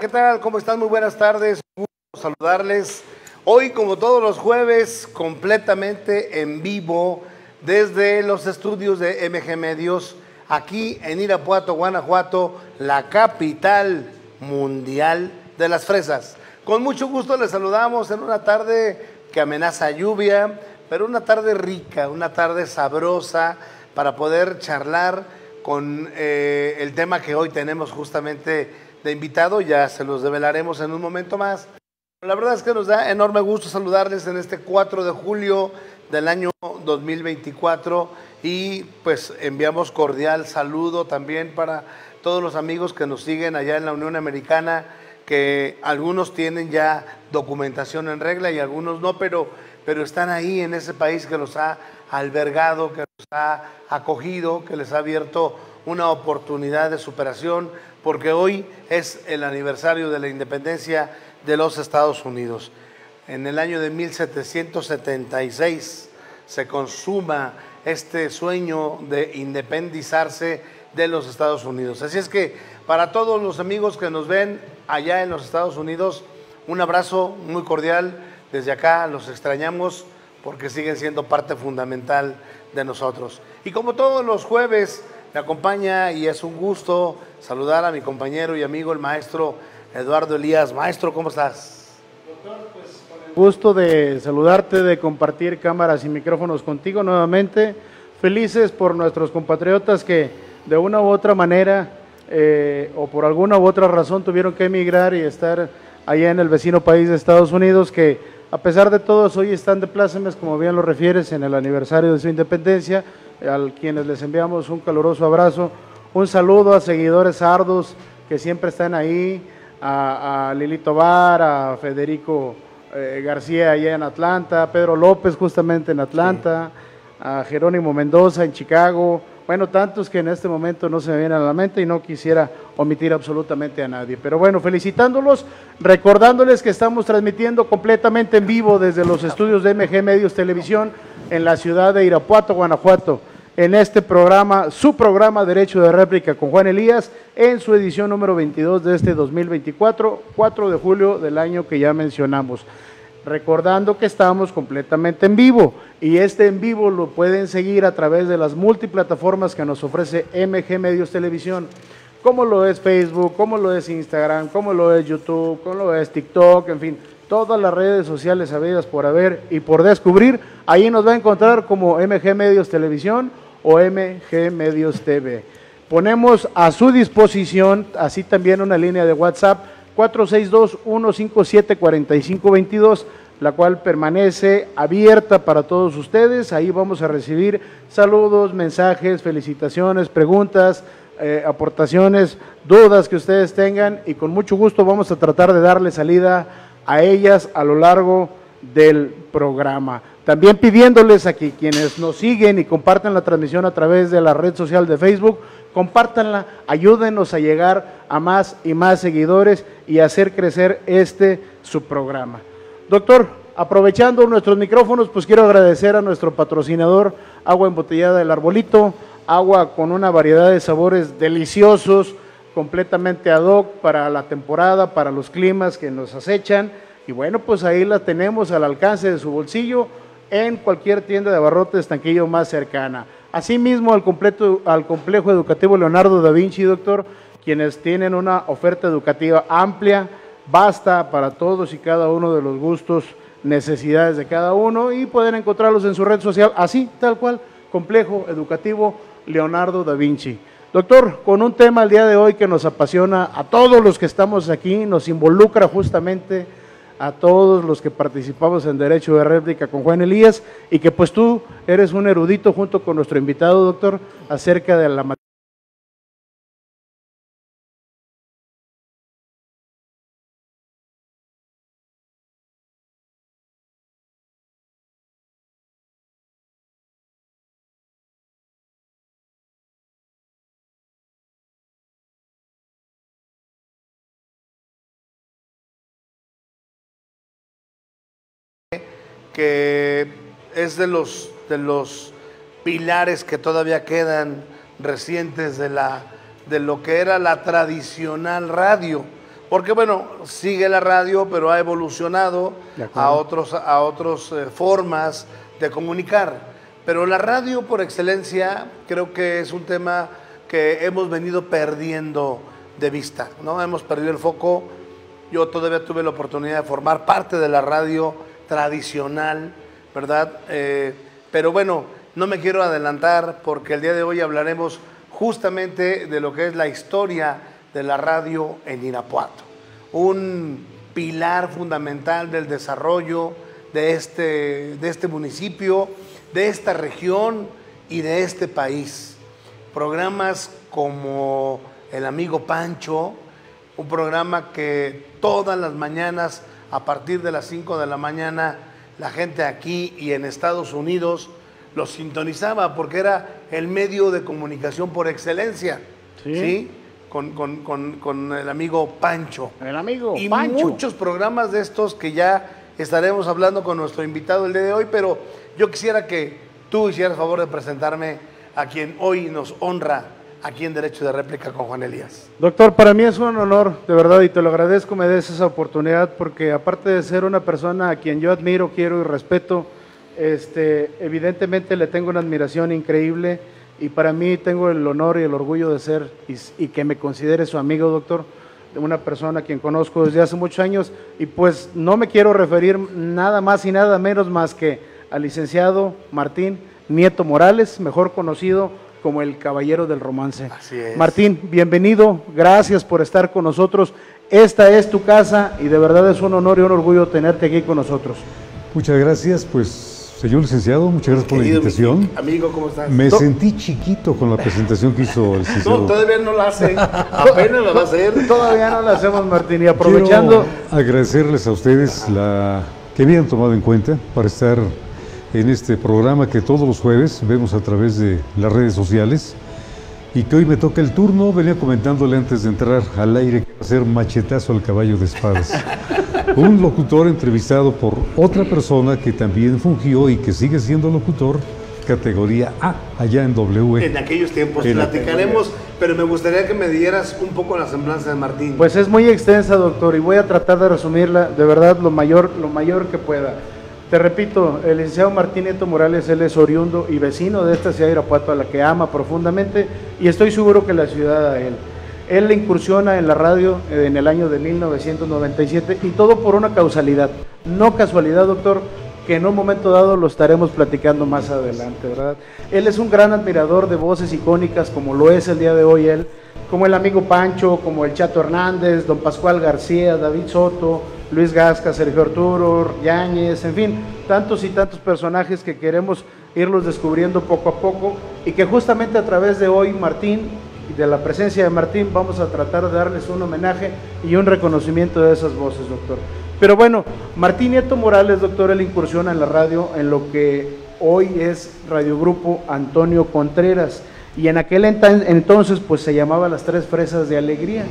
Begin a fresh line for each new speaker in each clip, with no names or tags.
¿qué tal? ¿Cómo están? Muy buenas tardes, un gusto saludarles. Hoy, como todos los jueves, completamente en vivo desde los estudios de MG Medios, aquí en Irapuato, Guanajuato, la capital mundial de las fresas. Con mucho gusto les saludamos en una tarde que amenaza lluvia, pero una tarde rica, una tarde sabrosa para poder charlar con el tema que hoy tenemos justamente de invitado. Ya se los develaremos en un momento más. La verdad es que nos da enorme gusto saludarles en este 4 de julio del año 2024 y pues enviamos cordial saludo también para todos los amigos que nos siguen allá en la Unión Americana, que algunos tienen ya documentación en regla y algunos no, pero están ahí en ese país que los ha albergado, que los ha acogido, que les ha abierto una oportunidad de superación, porque hoy es el aniversario de la independencia de los Estados Unidos. En el año de 1776 se consuma este sueño de independizarse de los Estados Unidos. Así es que para todos los amigos que nos ven allá en los Estados Unidos, un abrazo muy cordial. Desde acá los extrañamos porque siguen siendo parte fundamental de nosotros. Y como todos los jueves, me acompaña y es un gusto saludar a mi compañero y amigo, el maestro Eduardo Elías. Maestro, ¿cómo estás?
Doctor, pues con el gusto de saludarte, de compartir cámaras y micrófonos contigo nuevamente. Felices por nuestros compatriotas que de una u otra manera o por alguna u otra razón tuvieron que emigrar y estar allá en el vecino país de Estados Unidos, que a pesar de todo hoy están de plácemes, como bien lo refieres, en el aniversario de su independencia, a quienes les enviamos un caluroso abrazo, un saludo a seguidores sardos que siempre están ahí, a Lilito Bar, a Federico García allá en Atlanta, a Pedro López justamente en Atlanta, sí, a Jerónimo Mendoza en Chicago, bueno, tantos que en este momento no se me vienen a la mente y no quisiera omitir absolutamente a nadie. Pero bueno, felicitándolos, recordándoles que estamos transmitiendo completamente en vivo desde los estudios de MG Medios Televisión en la ciudad de Irapuato, Guanajuato, en este programa, su programa Derecho de Réplica con Juan Elías, en su edición número 22 de este 2024, 4 de julio del año que ya mencionamos. Recordando que estamos completamente en vivo y este en vivo lo pueden seguir a través de las multiplataformas que nos ofrece MG Medios Televisión, como lo es Facebook, como lo es Instagram, como lo es YouTube, como lo es TikTok, en fin, todas las redes sociales habidas por haber y por descubrir. Ahí nos va a encontrar como MG Medios Televisión o MG Medios TV. Ponemos a su disposición así también una línea de WhatsApp 462-157-4522, la cual permanece abierta para todos ustedes. Ahí vamos a recibir saludos, mensajes, felicitaciones, preguntas, aportaciones, dudas que ustedes tengan y con mucho gusto vamos a tratar de darle salida a ellas a lo largo del programa. También pidiéndoles a que quienes nos siguen y comparten la transmisión a través de la red social de Facebook, compártanla, ayúdenos a llegar a más y más seguidores y hacer crecer su programa. Doctor, aprovechando nuestros micrófonos, pues quiero agradecer a nuestro patrocinador, Agua Embotellada del Arbolito, agua con una variedad de sabores deliciosos, completamente ad hoc para la temporada, para los climas que nos acechan, y bueno, pues ahí la tenemos al alcance de su bolsillo en cualquier tienda de abarrotes Tanquillo más cercana. Asimismo, al Complejo Educativo Leonardo da Vinci, doctor, quienes tienen una oferta educativa amplia, vasta para todos y cada uno de los gustos, necesidades de cada uno, y pueden encontrarlos en su red social, así, tal cual, Complejo Educativo Leonardo da Vinci. Doctor, con un tema el día de hoy que nos apasiona a todos los que estamos aquí, nos involucra justamente a todos los que participamos en Derecho de Réplica con Juan Elías, y que pues tú eres un erudito junto con nuestro invitado, doctor, acerca de la materia.
Que es de los pilares que todavía quedan recientes de lo que era la tradicional radio, porque bueno, sigue la radio, pero ha evolucionado a otros formas de comunicar. Pero la radio por excelencia creo que es un tema que hemos venido perdiendo de vista, ¿no? Hemos perdido el foco. Yo todavía tuve la oportunidad de formar parte de la radio tradicional, ¿verdad? Pero bueno, no me quiero adelantar porque el día de hoy hablaremos justamente de lo que es la historia de la radio en Irapuato. Un pilar fundamental del desarrollo de este municipio, de esta región y de este país. Programas como El Amigo Pancho, un programa que todas las mañanas, a partir de las 5 de la mañana, la gente aquí y en Estados Unidos lo sintonizaba porque era el medio de comunicación por excelencia, ¿sí? Con El Amigo Pancho.
El Amigo
y
Pancho.
Muchos programas de estos que ya estaremos hablando con nuestro invitado el día de hoy, pero yo quisiera que tú hicieras favor de presentarme a quien hoy nos honra aquí en Derecho de Réplica con Juan Elías.
Doctor, para mí es un honor, de verdad, y te lo agradezco, me des esa oportunidad, porque aparte de ser una persona a quien yo admiro, quiero y respeto, evidentemente le tengo una admiración increíble, y para mí tengo el honor y el orgullo de ser, y que me considere su amigo, doctor, de una persona a quien conozco desde hace muchos años, y pues no me quiero referir nada más y nada menos más que al licenciado Martín Nieto Morales, mejor conocido como el Caballero del Romance.
Así es.
Martín, bienvenido, gracias por estar con nosotros. Esta es tu casa y de verdad es un honor y un orgullo tenerte aquí con nosotros.
Muchas gracias, pues, señor licenciado, muchas gracias por la invitación.
Amigo, ¿cómo estás?
Me sentí chiquito con la presentación que hizo el licenciado.
No, todavía no la hace, apenas la va a hacer.
Todavía no la hacemos, Martín, y aprovechando...
Quiero agradecerles a ustedes que habían tomado en cuenta para estar en este programa que todos los jueves vemos a través de las redes sociales y que hoy me toca el turno. Venía comentándole antes de entrar al aire que va a ser machetazo al caballo de espadas. Un locutor entrevistado por otra persona que también fungió y que sigue siendo locutor, categoría A, allá en W.
En aquellos tiempos platicaremos, pero me gustaría que me dieras un poco la semblanza de Martín.
Pues es muy extensa, doctor, y voy a tratar de resumirla de verdad lo mayor que pueda. Te repito, el licenciado Martín Nieto Morales, él es oriundo y vecino de esta ciudad de Irapuato, a la que ama profundamente, y estoy seguro que la ciudad a él. Él incursiona en la radio en el año de 1997, y todo por una causalidad, no casualidad, doctor, que en un momento dado lo estaremos platicando más adelante, ¿verdad? Él es un gran admirador de voces icónicas, como lo es el día de hoy él, como El Amigo Pancho, como el Chato Hernández, don Pascual García, David Soto, Luis Gasca, Sergio Arturo, Yáñez, en fin, tantos y tantos personajes que queremos irlos descubriendo poco a poco, y que justamente a través de hoy, Martín, y de la presencia de Martín, vamos a tratar de darles un homenaje y un reconocimiento de esas voces, doctor. Pero bueno, Martín Nieto Morales, doctor, él incursiona en la radio en lo que hoy es Radio Grupo Antonio Contreras, y en aquel entonces pues se llamaba Las Tres Fresas de Alegría.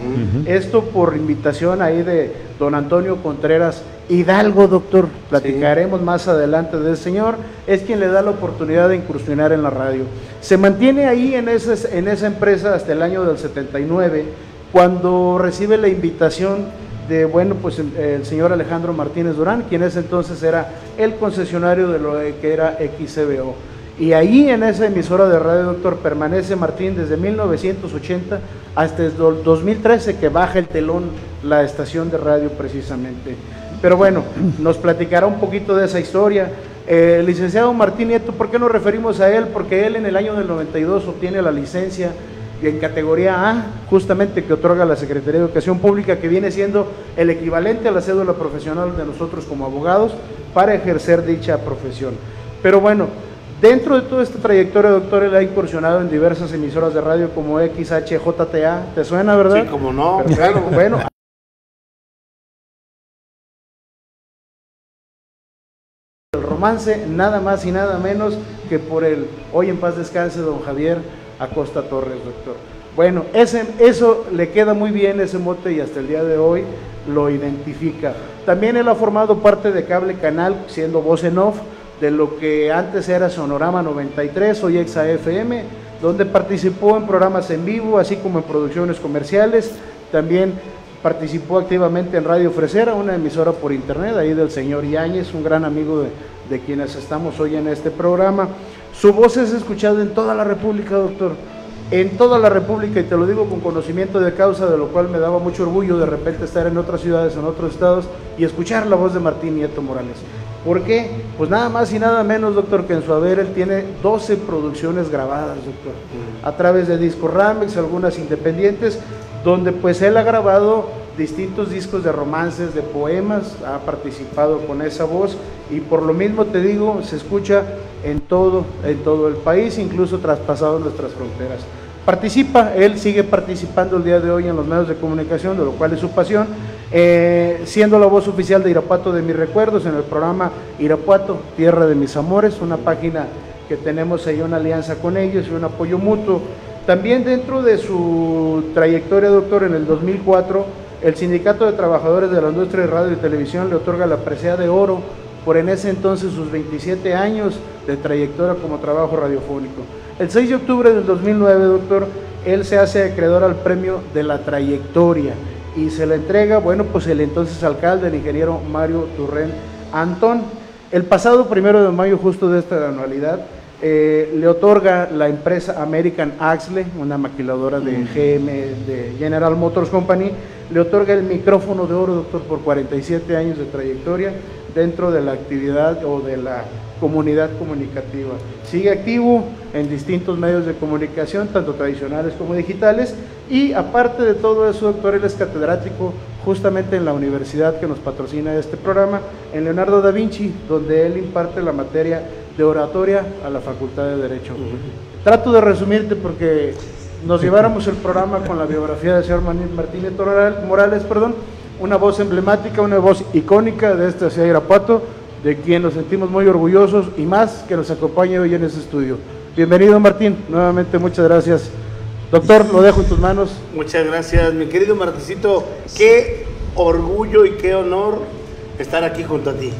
Esto por invitación ahí de don Antonio Contreras Hidalgo, doctor. Platicaremos más adelante del señor, es quien le da la oportunidad de incursionar en la radio. Se mantiene ahí en esa empresa hasta el año del 79, cuando recibe la invitación de, bueno, pues el señor Alejandro Martínez Durán, quien ese entonces era el concesionario de lo que era XCBO. Y ahí en esa emisora de radio, doctor, permanece Martín desde 1980 hasta el 2013, que baja el telón la estación de radio precisamente. Pero bueno, nos platicará un poquito de esa historia. Licenciado Martín Nieto, ¿por qué nos referimos a él? Porque él en el año del 92 obtiene la licencia en categoría A, justamente que otorga la Secretaría de Educación Pública, que viene siendo el equivalente a la cédula profesional de nosotros como abogados para ejercer dicha profesión. Pero bueno, dentro de toda esta trayectoria, doctor, él ha incursionado en diversas emisoras de radio como XHJTA, ¿te suena, verdad?
Sí, como no,
pero, claro. Bueno, el Romance, nada más y nada menos que por el hoy en paz descanse don Javier Acosta Torres, doctor. Bueno, eso le queda muy bien, ese mote, y hasta el día de hoy lo identifica. También él ha formado parte de Cable Canal, siendo voz en off de lo que antes era Sonorama 93, hoy Exa FM, donde participó en programas en vivo, así como en producciones comerciales. También participó activamente en Radio Fresera, una emisora por internet, ahí del señor Yáñez, un gran amigo de quienes estamos hoy en este programa. Su voz es escuchada en toda la República, doctor, en toda la República, y te lo digo con conocimiento de causa, de lo cual me daba mucho orgullo de repente estar en otras ciudades, en otros estados, y escuchar la voz de Martín Nieto Morales. ¿Por qué? Pues nada más y nada menos, doctor, que en su haber él tiene 12 producciones grabadas, doctor, a través de discos Ramex, algunas independientes, donde pues él ha grabado distintos discos de romances, de poemas, ha participado con esa voz, y por lo mismo te digo, se escucha en todo el país, incluso traspasado nuestras fronteras. Participa, él sigue participando el día de hoy en los medios de comunicación, de lo cual es su pasión, siendo la voz oficial de Irapuato de mis recuerdos en el programa Irapuato, Tierra de mis amores, una página que tenemos ahí una alianza con ellos y un apoyo mutuo. También dentro de su trayectoria, doctor, en el 2004, el Sindicato de Trabajadores de la Industria de Radio y Televisión le otorga la presea de oro por en ese entonces sus 27 años de trayectoria como trabajo radiofónico. El 6 de octubre del 2009, doctor, él se hace acreedor al premio de la trayectoria y se le entrega, bueno, pues el entonces alcalde, el ingeniero Mario Turrén Antón. El pasado 1 de mayo, justo de esta anualidad, le otorga la empresa American Axle, una maquiladora de GM, de General Motors Company, le otorga el micrófono de oro, doctor, por 47 años de trayectoria dentro de la actividad o de la comunidad comunicativa. Sigue activo en distintos medios de comunicación, tanto tradicionales como digitales, y aparte de todo eso, doctor, él es catedrático justamente en la universidad que nos patrocina este programa, en Leonardo da Vinci, donde él imparte la materia de oratoria a la Facultad de Derecho. Trato de resumirte porque nos lleváramos el programa con la biografía del señor Martín Nieto Morales, una voz emblemática, una voz icónica de esta ciudad de Irapuato, de quien nos sentimos muy orgullosos y más que nos acompañe hoy en este estudio. Bienvenido, Martín, nuevamente muchas gracias. Doctor, lo dejo en tus manos.
Muchas gracias, mi querido Martincito, qué orgullo y qué honor estar aquí junto a ti.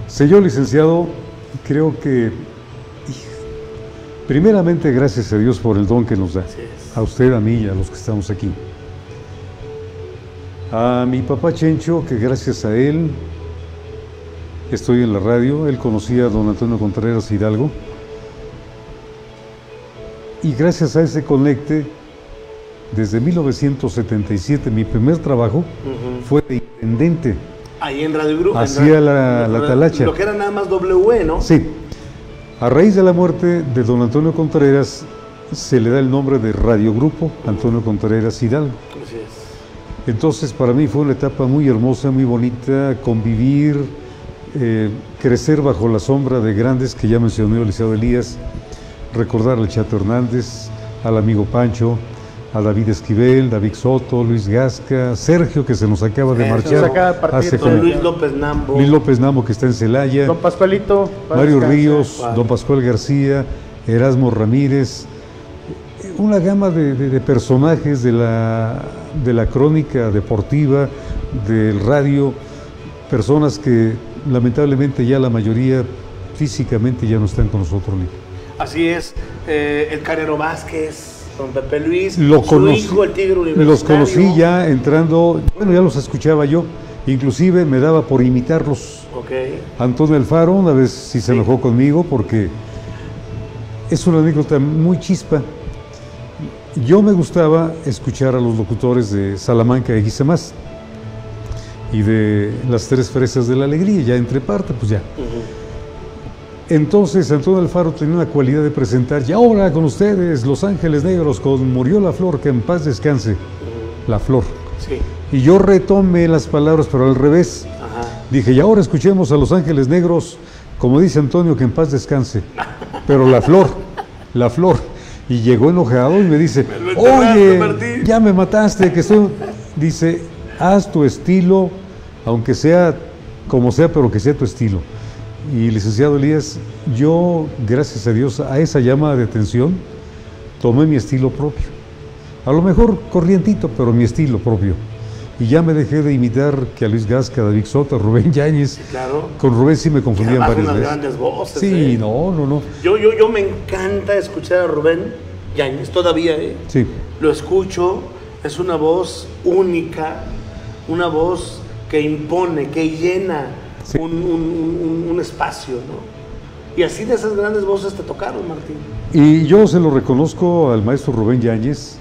Señor licenciado, creo que primeramente gracias a Dios por el don que nos da, a usted, a mí y a los que estamos aquí. A mi papá Chencho, que gracias a él estoy en la radio. Él conocía a don Antonio Contreras Hidalgo y gracias a ese conecte, desde 1977 mi primer trabajo fue de intendente.
Ahí en Radio Grupo.
Hacía la talacha.
Lo que era nada más W, ¿no?
Sí. A raíz de la muerte de don Antonio Contreras, se le da el nombre de Radio Grupo Antonio Contreras Hidalgo.
Así es.
Entonces, para mí fue una etapa muy hermosa, muy bonita, convivir, crecer bajo la sombra de grandes que ya mencionó el licenciado Elías, recordar al Chato Hernández, al amigo Pancho, a David Esquivel, David Soto, Luis Gasca, Sergio, que se nos acaba de marchar,
Luis López Nambo.
Luis López Nambo, que está en Celaya,
don Pascualito,
Mario Ríos, don Pascual García, Erasmo Ramírez, una gama de personajes de la crónica deportiva, del radio, personas que lamentablemente ya la mayoría físicamente ya no están con nosotros.
Así es, el Carrero Vázquez, don Pepe Luis, su hijo, el Tigre Universitario.
Los conocí ya entrando, bueno, ya los escuchaba yo, inclusive me daba por imitarlos.
Okay.
Antonio Alfaro una vez sí se enojó conmigo porque es una anécdota muy chispa. Yo me gustaba escuchar a los locutores de Salamanca y Guisamás y de las Tres Fresas de la Alegría, ya entre parte, pues ya. Entonces Antonio Alfaro tenía una cualidad de presentar, y ahora con ustedes, Los Ángeles Negros, con Murió la Flor, que en paz descanse, la flor.
Sí.
Y yo retomé las palabras, pero al revés.
Ajá.
Dije, y ahora escuchemos a Los Ángeles Negros, como dice Antonio, que en paz descanse, pero la flor, la flor. Y llegó enojado y me dice, oye, Martín, ya me mataste, que estoy... Dice, haz tu estilo, aunque sea como sea, pero que sea tu estilo. Y licenciado Elías, yo, gracias a Dios, a esa llamada de atención, tomé mi estilo propio. A lo mejor corrientito, pero mi estilo propio. Y ya me dejé de imitar que a Luis Gasca, a David Soto, a Rubén Yáñez.
Sí, claro.
Con Rubén sí me confundían varias
unas
veces.
Grandes voces.
Sí, no.
Yo me encanta escuchar a Rubén Yáñez, todavía,
Sí.
Lo escucho, es una voz única, una voz que impone, que llena
Sí.
un espacio, ¿no? Y así de esas grandes voces te tocaron, Martín.
Y yo se lo reconozco al maestro Rubén Yáñez,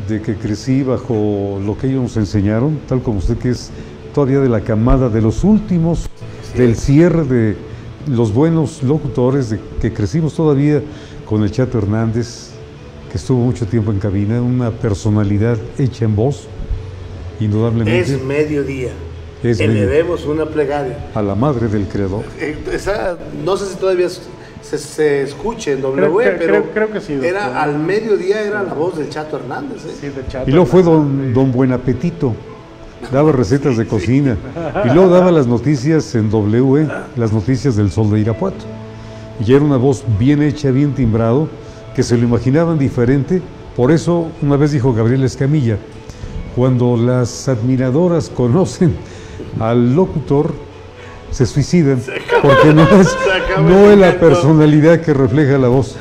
de que crecí bajo lo que ellos nos enseñaron, tal como usted que es todavía de la camada de los últimos, del cierre de los buenos locutores, de que crecimos todavía con el Chato Hernández, que estuvo mucho tiempo en cabina, una personalidad hecha en voz, indudablemente.
Es mediodía.
Es mediodía.
Elevemos una plegaria.
A la madre del creador.
Esa, no sé si todavía se escuche en W,
creo que sí, doctor.
Era al mediodía, era la voz del Chato Hernández.
Sí, de Chato
Y luego fue
Hernández.
don Buen Apetito, daba recetas de cocina, y luego daba las noticias en W, las noticias del Sol de Irapuato. Y era una voz bien hecha, bien timbrado, que se lo imaginaban diferente. Por eso, una vez dijo Gabriel Escamilla, cuando las admiradoras conocen al locutor, se suicidan, porque no es la personalidad que refleja la voz.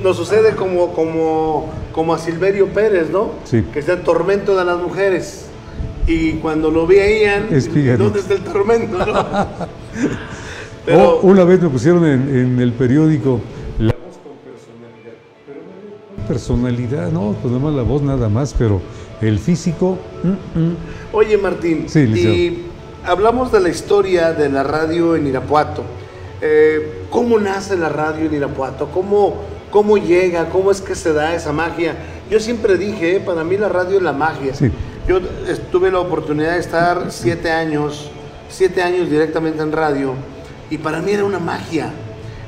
Nos sucede como a Silverio Pérez, ¿no?
Sí.
Que es el tormento de las mujeres. Y cuando lo veían, ¿dónde está el tormento? ¿No? Pero,
una vez me pusieron en el periódico la voz con personalidad. Pero no, personalidad, no, pues nada más la voz nada más, pero el físico.
Oye, Martín,
Sí,
y hablamos de la historia de la radio en Irapuato. ¿Cómo nace la radio en Irapuato? ¿Cómo llega? ¿Cómo es que se da esa magia? Yo siempre dije, para mí la radio es la magia.
Sí.
Yo tuve la oportunidad de estar 7 años directamente en radio, y para mí era una magia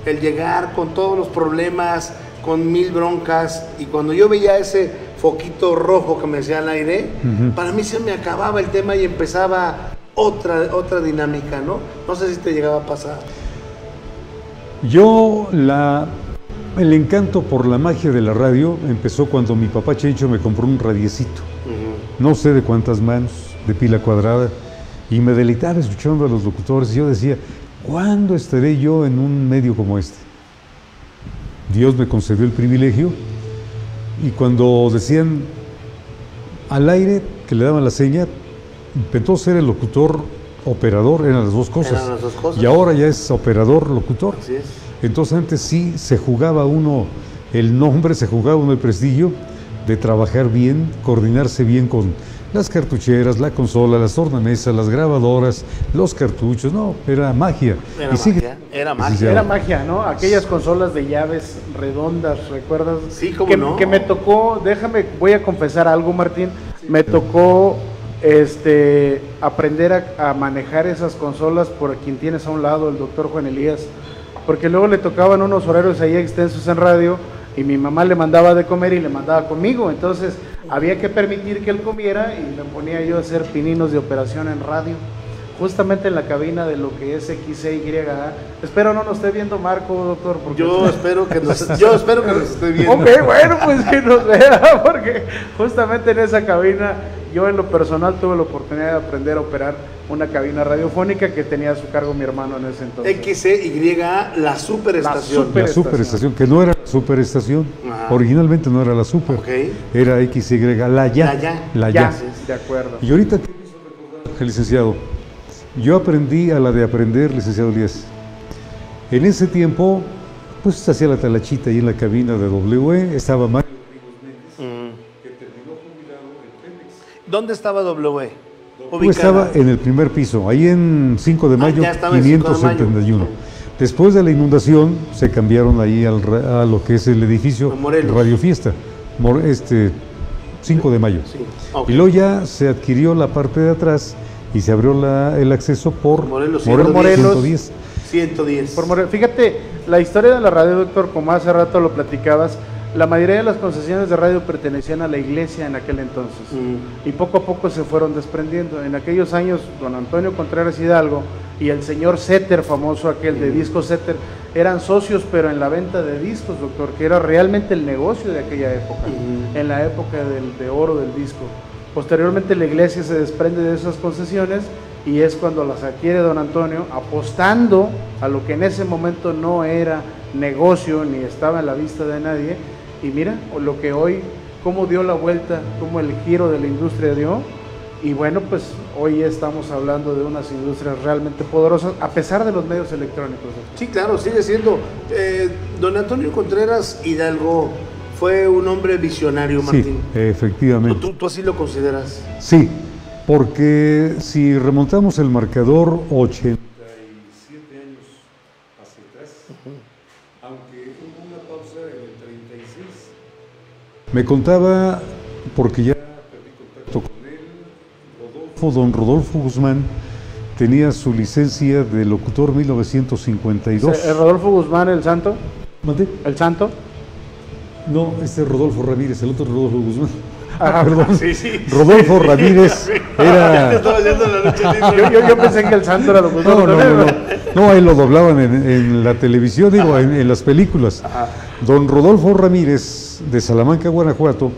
el llegar con todos los problemas, con 1000 broncas, y cuando yo veía ese foquito rojo que me hacía al aire, para mí se me acababa el tema y empezaba otra dinámica, ¿no? No sé si te llegaba a pasar.
El encanto por la magia de la radio empezó cuando mi papá Chencho me compró un radiecito, no sé de cuántas manos, de pila cuadrada, y me deleitaba escuchando a los locutores, y yo decía, ¿cuándo estaré yo en un medio como este? Dios me concedió el privilegio, y cuando decían al aire, que le daban la seña, intentó ser el locutor operador, eran las dos cosas.
Eran las dos cosas.
Y ahora ya es operador locutor.
Así es.
Entonces antes sí se jugaba uno el nombre, se jugaba uno el prestigio de trabajar bien, coordinarse bien con las cartucheras, la consola, las tornamesas, las grabadoras, los cartuchos. No, era magia.
Era magia,
¿no? Aquellas consolas de llaves redondas, ¿recuerdas?
Sí, cómo no.
Que me tocó, voy a confesar algo, Martín, me tocó aprender a manejar esas consolas por quien tienes a un lado, el doctor Juan Elías, porque luego le tocaban unos horarios ahí extensos en radio, y mi mamá le mandaba de comer y le mandaba conmigo, entonces había que permitir que él comiera, y me ponía yo a hacer pininos de operación en radio, justamente en la cabina de lo que es XCYA. Espero no nos esté viendo Marco, doctor. Porque
yo espero que nos esté viendo.
Ok, bueno, pues que nos vea, porque justamente en esa cabina yo en lo personal tuve la oportunidad de aprender a operar una cabina radiofónica que tenía a su cargo mi hermano en ese entonces.
XCYA, la superestación.
La superestación, que no era la superestación. Ajá. Originalmente no era la super.
Okay.
Era XY, la ya.
La ya. De acuerdo.
Y ahorita, ¿qué me hizo recordar, licenciado? Yo aprendí a la de aprender, licenciado Elías. En ese tiempo, pues se hacía la talachita ahí en la cabina de W, estaba Mario Méndez, que terminó jubilado en Pemex.
¿Dónde estaba W?
Estaba en el primer piso, ahí en 5 de mayo, 571. Después de la inundación, se cambiaron ahí a lo que es el edificio Radio Fiesta, 5 de mayo. Sí. Okay. Y luego ya se adquirió la parte de atrás y se abrió el acceso por
Morelos
110.
110.
Fíjate, la historia de la radio, doctor, como hace rato lo platicabas, la mayoría de las concesiones de radio pertenecían a la iglesia en aquel entonces, y poco a poco se fueron desprendiendo. En aquellos años, don Antonio Contreras Hidalgo y el señor Setter, famoso aquel de Disco Setter, eran socios, pero en la venta de discos, doctor, que era realmente el negocio de aquella época, en la época de oro del disco. Posteriormente la iglesia se desprende de esas concesiones, y es cuando las adquiere don Antonio, apostando a lo que en ese momento no era negocio ni estaba en la vista de nadie. Y mira lo que hoy, cómo dio la vuelta, cómo el giro de la industria dio, Y bueno, pues hoy estamos hablando de unas industrias realmente poderosas, a pesar de los medios electrónicos.
Sí, claro, sigue siendo. Don Antonio Contreras Hidalgo fue un hombre visionario, Martín.
Sí, efectivamente.
¿Tú así lo consideras?
Sí, porque si remontamos el marcador 87 años hacia atrás, aunque hubo una pausa en el 36, me contaba, porque ya perdí contacto con él, don Rodolfo Guzmán tenía su licencia de locutor 1952.
¿El Rodolfo Guzmán, el santo?
¿Mande?
¿El santo?
No, este es Rodolfo Ramírez, el otro Rodolfo Guzmán.
Perdón.
Sí, sí.
Rodolfo Ramírez era...
Yo pensé que el santo era locutor.
No, ahí lo doblaban en la televisión, digo, en las películas.
Ajá.
Don Rodolfo Ramírez, de Salamanca, Guanajuato,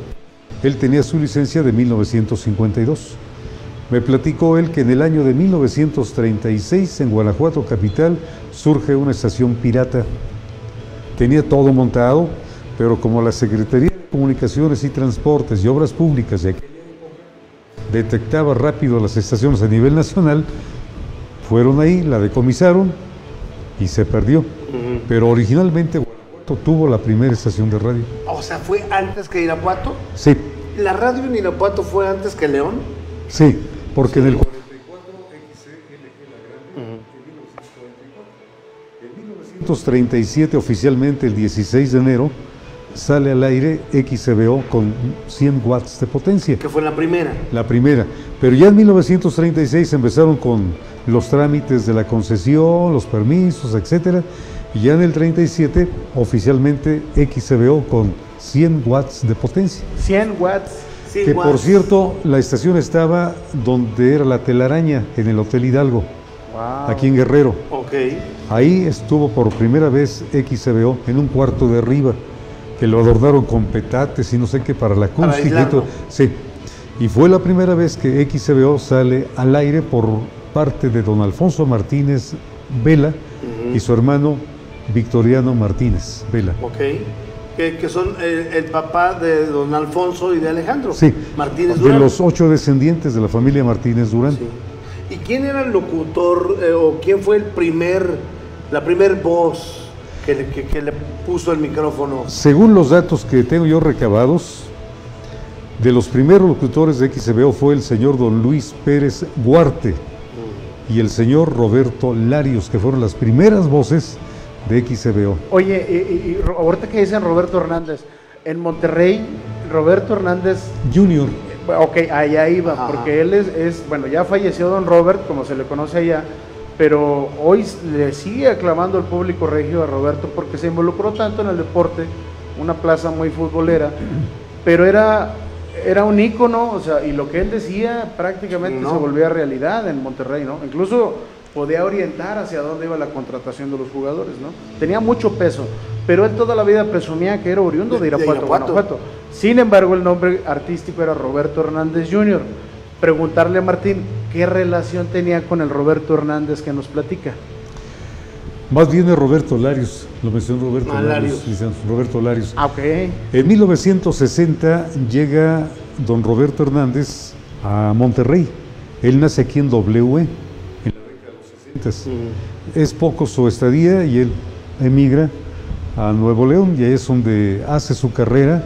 él tenía su licencia de 1952. Me platicó él que en el año de 1936, en Guanajuato capital, surge una estación pirata. Tenía todo montado, pero como la Secretaría de Comunicaciones y Transportes y Obras Públicas de aquella época detectaba rápido las estaciones a nivel nacional, fueron ahí, la decomisaron y se perdió. Pero originalmente Guanajuato tuvo la primera estación de radio.
O sea, ¿fue antes que Irapuato?
Sí,
¿La radio en Irapuato fue antes que León?
sí, porque en el 44 XLG La Grande, en 1937, oficialmente el 16 de enero, sale al aire XCBO con 100 watts de potencia.
Que fue la primera.
La primera. Pero ya en 1936 empezaron con los trámites de la concesión, los permisos, etcétera. Y ya en el 37, oficialmente XCBO con 100 watts de potencia.
100 watts.
Sí,
Que
watts.
por cierto, la estación estaba donde era la telaraña, en el Hotel Hidalgo,
Wow.
aquí en Guerrero.
Ok.
Ahí estuvo por primera vez XCBO en un cuarto de arriba, que lo adornaron con petates y no sé qué para la acústica y
aislarlo.
todo. Sí. Y fue la primera vez que XCBO sale al aire por parte de don Alfonso Martínez Vela y su hermano Victoriano Martínez Vela.
Ok. Que son el papá de don Alfonso y de Alejandro.
Sí,
Martínez
de
Durán.
los 8 descendientes de la familia Martínez Durán.
Sí. ¿Y quién era el locutor o quién fue la primer voz que le puso el micrófono?
Según los datos que tengo yo recabados, de los primeros locutores de XCBO fue el señor don Luis Pérez Guarte y el señor Roberto Larios, que fueron las primeras voces de XCBO.
Oye, y ahorita que dicen Roberto Hernández, en Monterrey, Roberto Hernández,
Junior,
ok, allá iba,
Ajá.
porque él bueno, ya falleció don Robert, como se le conoce allá, pero hoy le sigue aclamando al público regio a Roberto porque se involucró tanto en el deporte, una plaza muy futbolera, pero era un ícono, o sea, y lo que él decía prácticamente se volvía realidad en Monterrey, ¿no? Incluso podía orientar hacia dónde iba la contratación de los jugadores, ¿no? Tenía mucho peso, pero él toda la vida presumía que era oriundo de Irapuato, Guanajuato. Sin embargo, el nombre artístico era Roberto Hernández Jr. Preguntarle a Martín qué relación tenía con el Roberto Hernández que nos platica.
más bien es Roberto Larios, lo mencionó Roberto
Larios.
Roberto Larios.
Ah, ok.
En 1960 llega don Roberto Hernández a Monterrey. Él nace aquí en W, en la década de los 60. Es poco su estadía y él emigra a Nuevo León y ahí es donde hace su carrera,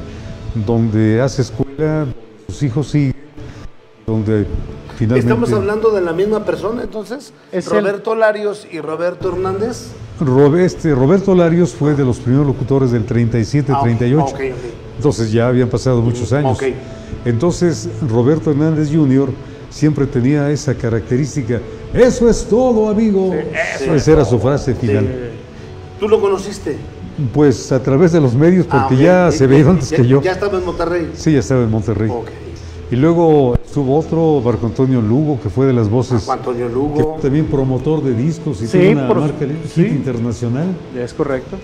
donde hace escuela, donde sus hijos siguen, donde finalmente...
¿Estamos hablando de la misma persona entonces?
Es
¿Roberto Larios y Roberto Hernández?
Roberto Larios fue de los primeros locutores del 37-38.
Ok.
Entonces ya habían pasado muchos años.
Ok.
Entonces Roberto Hernández Jr. siempre tenía esa característica. Eso es todo, amigo.
Sí,
Esa era su frase final.
¿Tú lo conociste?
Pues a través de los medios, porque ya se veía antes que yo.
¿Ya estaba en Monterrey?
Sí, ya estaba en Monterrey.
Ok.
Y luego estuvo otro, Marco Antonio Lugo, que fue de las voces,
Marco Antonio
que
Lugo.
fue también promotor de discos y
Sí,
tuvo una
por-
marca
sí.
hit internacional.
Es correcto.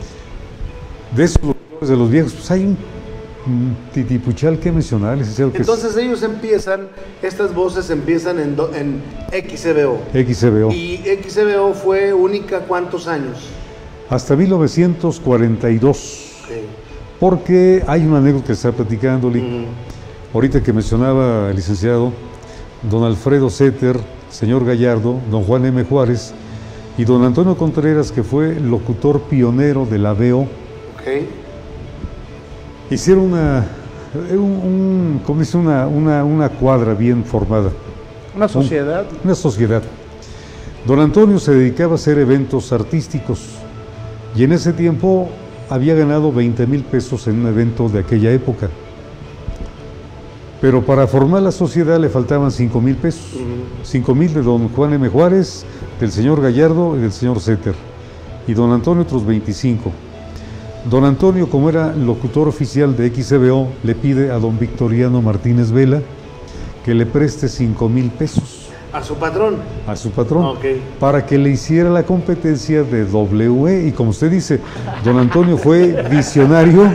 De esos locutores de los viejos, pues hay un titipuchal que mencionar, licenciado, que
Entonces ellos estas voces empiezan en XCBO.
es XCBO.
¿Y XCBO fue única cuántos años?
Hasta 1942.
Ok.
Porque hay una anécdota que está platicando, Ahorita que mencionaba el licenciado, don Alfredo Setter, señor Gallardo, don Juan M. Juárez y don Antonio Contreras, que fue locutor pionero de la VO.
Ok.
Hicieron como dice, una cuadra bien formada.
Una sociedad.
Una sociedad. Don Antonio se dedicaba a hacer eventos artísticos y en ese tiempo había ganado 20,000 pesos en un evento de aquella época. Pero para formar la sociedad le faltaban 5,000 pesos. 5,000 de don Juan M. Juárez, del señor Gallardo y del señor Setter. Y don Antonio otros 25. Don Antonio, como era locutor oficial de XCBO, le pide a don Victoriano Martínez Vela que le preste 5,000 pesos.
¿A su patrón?
A su patrón.
Okay.
Para que le hiciera la competencia de WE. Y como usted dice, don Antonio fue visionario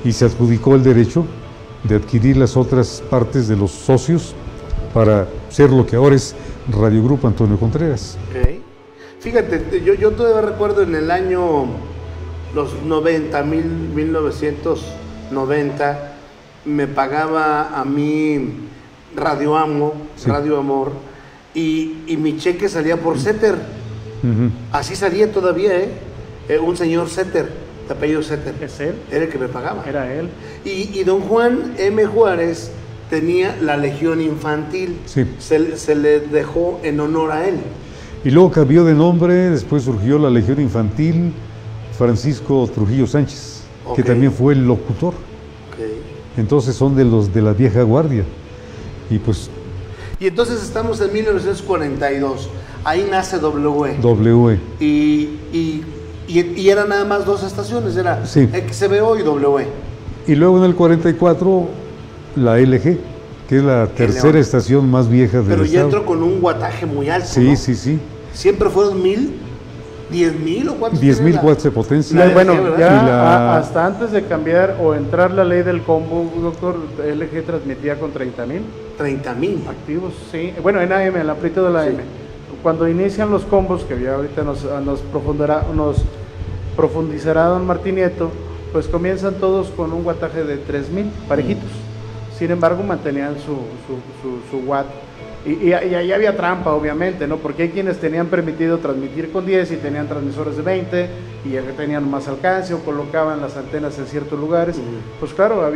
y se adjudicó el derecho de adquirir las otras partes de los socios para ser lo que ahora es Radio Grupo Antonio Contreras.
Okay. Fíjate, yo todavía recuerdo en el año los 1990, me pagaba a mí Radio Amor, y mi cheque salía por Setter. Así salía todavía, un señor Setter, de apellido Setter.
¿Es él?
Era el que me pagaba.
Era él.
Y don Juan M. Juárez tenía la Legión Infantil.
Sí.
Se le dejó en honor a él.
Y luego cambió de nombre, después surgió la Legión Infantil Francisco Trujillo Sánchez, que también fue el locutor. Entonces son de los de la vieja guardia. Y pues...
Y entonces estamos en 1942, ahí nace WE. Y eran nada más dos estaciones, era XCBO y WE.
Y luego en el 44, la LG, que es la tercera estación más vieja del
Pero ya
estado.
entró con un guataje muy alto,
Sí,
¿no?
sí.
¿Siempre fueron 1,000? ¿10,000 o cuántos?
10,000 watts de potencia.
Bueno,
LG,
ya hasta antes de cambiar o entrar la ley del combo, doctor, LG transmitía con 30,000.
30,000
activos, sí. Bueno, en AM, en la amplitud de la AM. Cuando inician los combos, que ya ahorita nos profundizará don Martín Nieto, pues comienzan todos con un wattaje de 3,000 parejitos. Sin embargo, mantenían su watt. Y ahí había trampa, obviamente, ¿no? Porque hay quienes tenían permitido transmitir con 10 y tenían transmisores de 20 y ya que tenían más alcance o colocaban las antenas en ciertos lugares. Pues claro,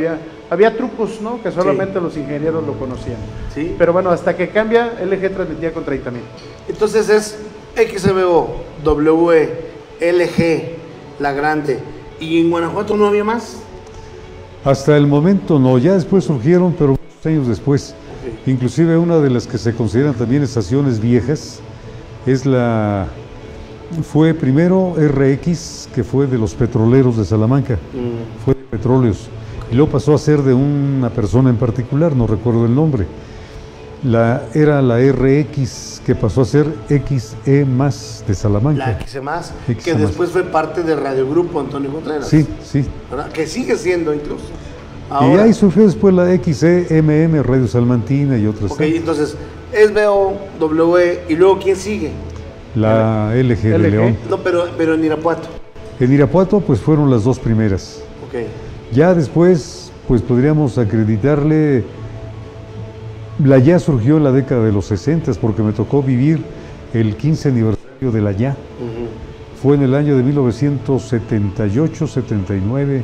había trucos, ¿no? Que solamente los ingenieros lo conocían.
Sí.
Pero bueno, hasta que cambia, LG transmitía con 30,000.
Entonces es XBO, WE, LG, La Grande. ¿Y en Guanajuato no había más?
Hasta el momento no, ya después surgieron, pero muchos años después. Inclusive una de las que se consideran también estaciones viejas fue primero RX, que fue de los petroleros de Salamanca, fue de petróleos, y luego pasó a ser de una persona en particular, no recuerdo el nombre. Era la RX, que pasó a ser XE más de Salamanca.
La XE más, que después fue parte del Radio Grupo Antonio Contreras.
Sí.
¿Verdad? Que sigue siendo incluso.
Ahora, y ahí surgió después la XE, MM, Radio Salmantina y otras.
Ok, entonces, SBO, WE, y luego ¿quién sigue?
La LG de León.
No, pero en Irapuato.
En Irapuato, pues fueron las dos primeras.
Ok.
Ya después, pues podríamos acreditarle, la Ya surgió en la década de los 60, porque me tocó vivir el 15 aniversario de la Ya. Fue en el año de 1978, 79,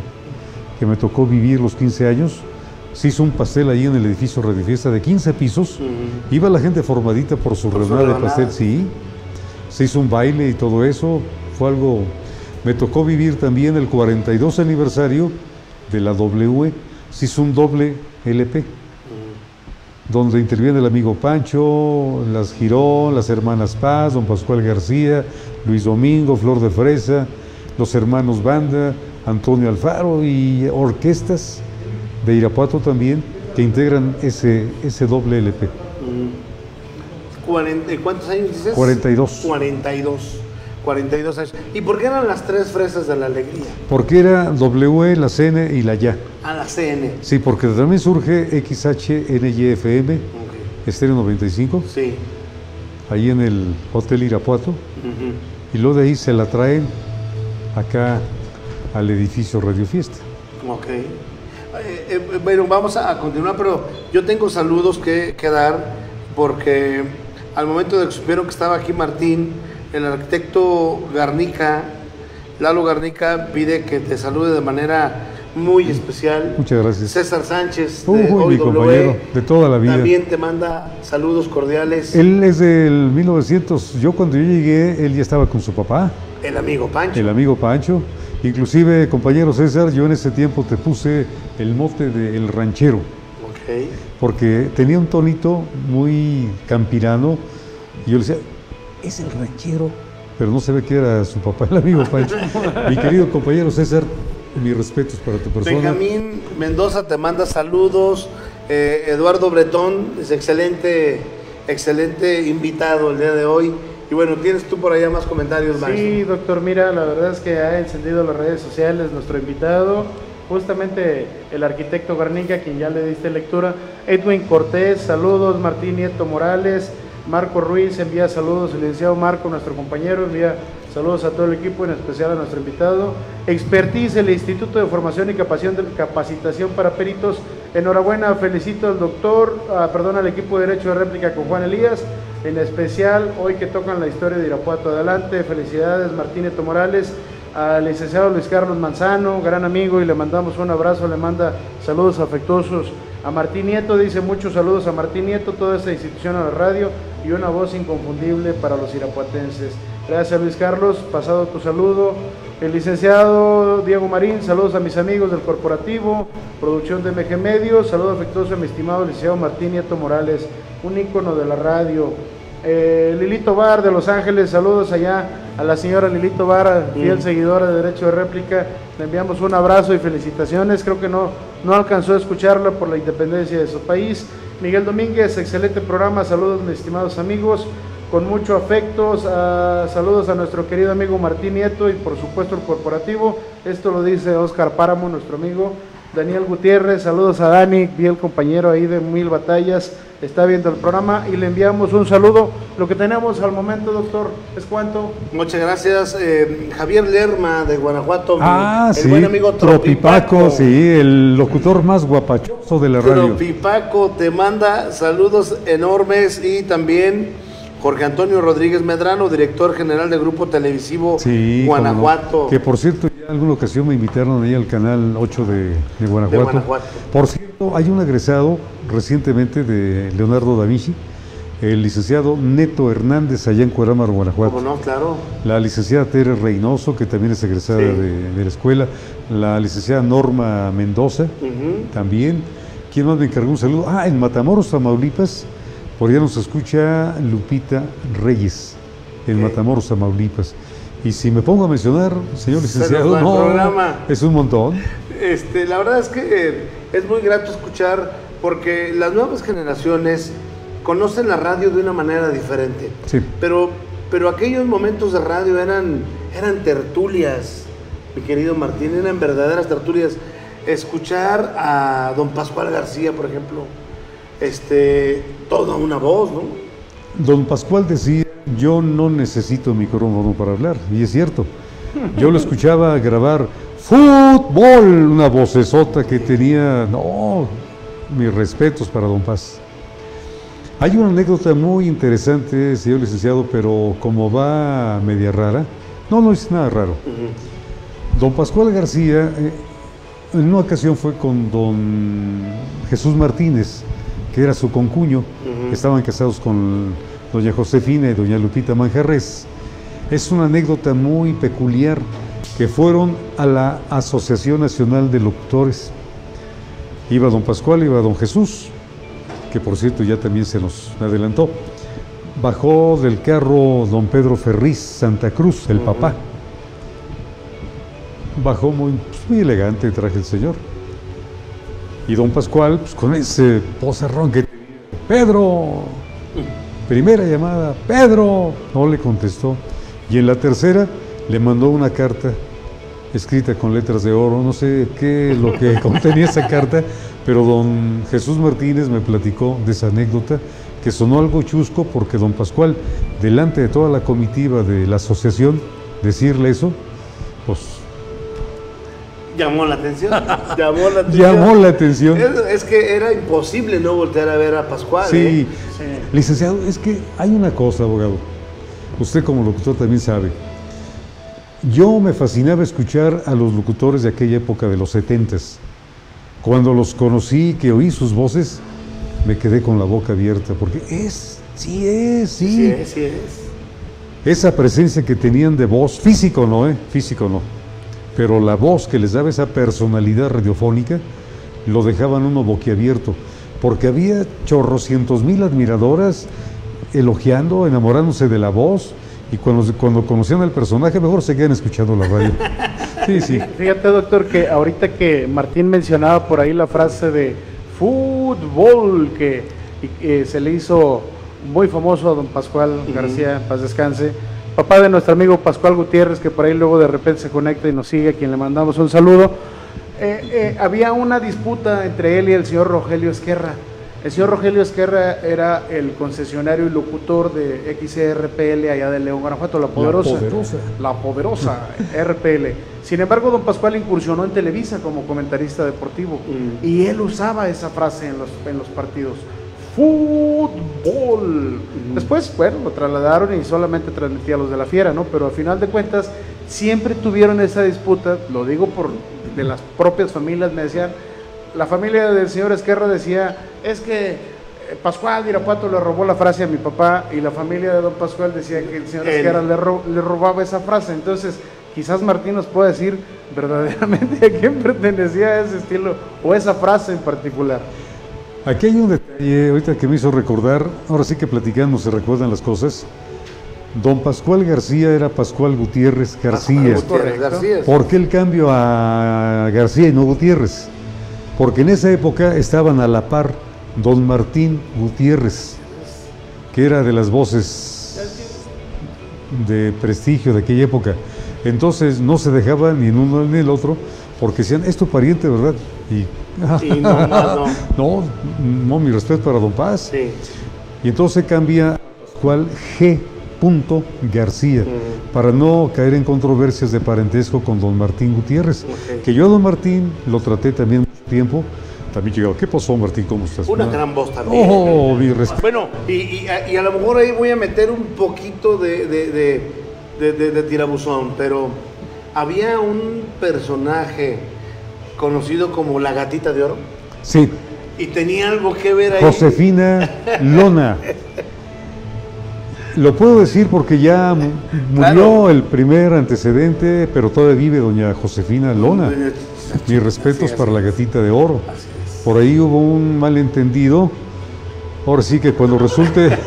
que me tocó vivir los 15 años. Se hizo un pastel ahí en el edificio Radio Fiesta de 15 pisos. Iba la gente formadita por su rebanada de pastel, sí. Se hizo un baile y todo eso. Fue algo... Me tocó vivir también el 42 aniversario de la WE. Se hizo un doble LP, donde interviene el amigo Pancho, las Girón, las hermanas Paz, don Pascual García, Luis Domingo, Flor de Fresa, los hermanos Banda, Antonio Alfaro y orquestas de Irapuato también, que integran ese doble LP.
¿Cuántos años dices?
42.
42 años. ¿Y por qué eran las tres fresas de la alegría?
Porque era WE, la CN y la Ya.
Ah, la CN.
Sí, porque también surge XHNYFM, Estéreo 95.
Sí.
Ahí en el Hotel Irapuato. Y luego de ahí se la traen acá al edificio Radio Fiesta.
Ok. Bueno, vamos a continuar, pero yo tengo saludos que dar, porque al momento de que supieron que estaba aquí Martín, el arquitecto Garnica, Lalo Garnica, pide que te salude de manera muy especial.
Muchas gracias.
César Sánchez, de
mi compañero de toda la vida.
También te manda saludos cordiales.
Él es del 1900. Cuando yo llegué, él ya estaba con su papá.
El amigo Pancho.
El amigo Pancho. Inclusive, compañero César, yo en ese tiempo te puse el mote de El Ranchero.
Ok.
Porque tenía un tonito muy campirano. Y yo le decía, es el ranchero. Pero no se ve que era su papá, el amigo Pancho. Mi querido compañero César, mis respetos para tu persona.
Benjamín Mendoza te manda saludos. Eduardo Bretón es excelente invitado el día de hoy. Y bueno, ¿tienes tú por allá más comentarios, maestro?
Sí, doctor, mira, la verdad es que ha encendido las redes sociales nuestro invitado, justamente el arquitecto Garnica, quien ya le diste lectura. Edwin Cortés, saludos. Martín Nieto Morales, Marco Ruiz envía saludos. El licenciado Marco, nuestro compañero, envía saludos a todo el equipo, en especial a nuestro invitado. Expertise, el Instituto de Formación y Capacitación para Peritos. Enhorabuena, felicito al doctor, al equipo de Derecho de Réplica con Juan Elías, en especial hoy que tocan la historia de Irapuato. Adelante, felicidades Martín Nieto Morales. Al licenciado Luis Carlos Manzano, gran amigo, y le mandamos un abrazo, le manda saludos afectuosos a Martín Nieto, dice muchos saludos a Martín Nieto, toda esta institución a la radio y una voz inconfundible para los irapuatenses. Gracias Luis Carlos, pasado tu saludo. El licenciado Diego Marín, saludos a mis amigos del corporativo, producción de MG Medios, saludo afectuoso a mi estimado licenciado Martín Nieto Morales, un ícono de la radio. Lilito Bar de Los Ángeles, saludos allá a la señora Lilito Bar, fiel seguidora de Derecho de Réplica, le enviamos un abrazo y felicitaciones, creo que no alcanzó a escucharla por la independencia de su país. Miguel Domínguez, excelente programa, saludos mis estimados amigos, con mucho afecto, saludos a nuestro querido amigo Martín Nieto y por supuesto el corporativo, esto lo dice Oscar Páramo, nuestro amigo. Daniel Gutiérrez, saludos a Dani, fiel compañero ahí de Mil Batallas, está viendo el programa y le enviamos un saludo. Lo que tenemos al momento, doctor, ¿es cuánto?
Muchas gracias. Javier Lerma de Guanajuato,
el
buen amigo
Tropipaco, sí, el locutor más guapachoso de la radio.
Tropipaco te manda saludos enormes, y también Jorge Antonio Rodríguez Medrano, director general del Grupo Televisivo Guanajuato.
No. Que por cierto, ya en alguna ocasión me invitaron ahí al canal 8 de Guanajuato. Por cierto, hay un egresado recientemente de Leonardo da Vinci, el licenciado Neto Hernández, allá en Cuerámaro, Guanajuato.
¿Cómo no? Claro.
La licenciada Tere Reynoso, que también es egresada de la escuela. La licenciada Norma Mendoza, también. ¿Quién más me encargó un saludo? En Matamoros, Tamaulipas. Por allá nos escucha Lupita Reyes, en Matamoros, Tamaulipas. Y si me pongo a mencionar, señor licenciado, es un montón.
La verdad es que es muy grato escuchar, porque las nuevas generaciones conocen la radio de una manera diferente.
Sí.
Pero aquellos momentos de radio eran tertulias, mi querido Martín, eran verdaderas tertulias. Escuchar a don Pascual García, por ejemplo, toda una voz, ¿no?
Don Pascual decía, yo no necesito micrófono para hablar, y es cierto. Yo lo escuchaba grabar fútbol, una vocesota que tenía, mis respetos para don Paz. Hay una anécdota muy interesante, señor licenciado, pero como va media rara, no es nada raro. Don Pascual García, en una ocasión fue con don Jesús Martínez, que era su concuño, estaban casados con doña Josefina y doña Lupita Manjarres. Es una anécdota muy peculiar, que fueron a la Asociación Nacional de Locutores. Iba don Pascual, iba don Jesús, que por cierto ya también se nos adelantó. Bajó del carro don Pedro Ferriz Santa Cruz, el papá. Bajó muy elegante, traje el señor. Y don Pascual, con ese pozarrón que tenía, Pedro, primera llamada, Pedro, no le contestó. Y en la tercera le mandó una carta escrita con letras de oro, no sé qué es lo que contenía esa carta, pero don Jesús Martínez me platicó de esa anécdota, que sonó algo chusco, porque don Pascual, delante de toda la comitiva de la asociación, decirle eso, pues
Llamó la atención. Llamó la atención.
Llamó la atención.
Es que era imposible no voltear a ver a Pascual.
Sí. Licenciado, es que hay una cosa, abogado. Usted como locutor también sabe. Yo me fascinaba escuchar a los locutores de aquella época de los 70s. Cuando los conocí, que oí sus voces, me quedé con la boca abierta, porque sí es. Esa presencia que tenían de voz, físico no, físico no, pero la voz que les daba esa personalidad radiofónica, lo dejaban uno boquiabierto, porque había chorrocientos mil admiradoras elogiando, enamorándose de la voz, y cuando conocían al personaje, mejor se quedan escuchando la radio. Sí.
Fíjate, doctor, que ahorita que Martín mencionaba por ahí la frase de fútbol, que se le hizo muy famoso a don Pascual García, en paz descanse, papá de nuestro amigo Pascual Gutiérrez, que por ahí luego de repente se conecta y nos sigue, a quien le mandamos un saludo. Había una disputa entre él y el señor Rogelio Esquerra. El señor Rogelio Esquerra era el concesionario y locutor de XRPL allá de León, Guanajuato, la poderosa RPL. Sin embargo, don Pascual incursionó en Televisa como comentarista deportivo y él usaba esa frase en los partidos. Fútbol. Después, bueno, lo trasladaron y solamente transmitía a los de la Fiera, ¿no? Pero al final de cuentas, siempre tuvieron esa disputa, lo digo por de las propias familias, me decían, la familia del señor Esquerra decía, es que Pascual de Irapuato le robó la frase a mi papá, y la familia de don Pascual decía que el señor Esquerra le robaba esa frase. Entonces, quizás Martín nos pueda decir verdaderamente a quién pertenecía ese estilo o esa frase en particular.
Aquí hay un detalle, ahorita que me hizo recordar, ahora sí que platicando se recuerdan las cosas. Don Pascual García era Pascual Gutiérrez García. ¿Por qué el cambio a García y no Gutiérrez? Porque en esa época estaban a la par don Martín Gutiérrez, que era de las voces de prestigio de aquella época. Entonces no se dejaban ni en uno ni en el otro, porque decían, es tu pariente, ¿verdad? Y no, mi respeto para don Paz. Sí. Y entonces cambia a Pascual G. García, para no caer en controversias de parentesco con don Martín Gutiérrez, que yo a don Martín lo traté también mucho tiempo. También llegaba, ¿qué pasó, Martín? ¿Cómo estás?
Una gran voz también.
Mi respeto.
Bueno, y a lo mejor ahí voy a meter un poquito de tirabuzón, pero había un personaje conocido como la Gatita de Oro.
Sí.
Y tenía algo que ver ahí.
Josefina Lona. Lo puedo decir porque ya murió el primer antecedente, pero todavía vive doña Josefina Lona. Mis respetos para la Gatita de Oro. Por ahí hubo un malentendido. Ahora sí que cuando resulte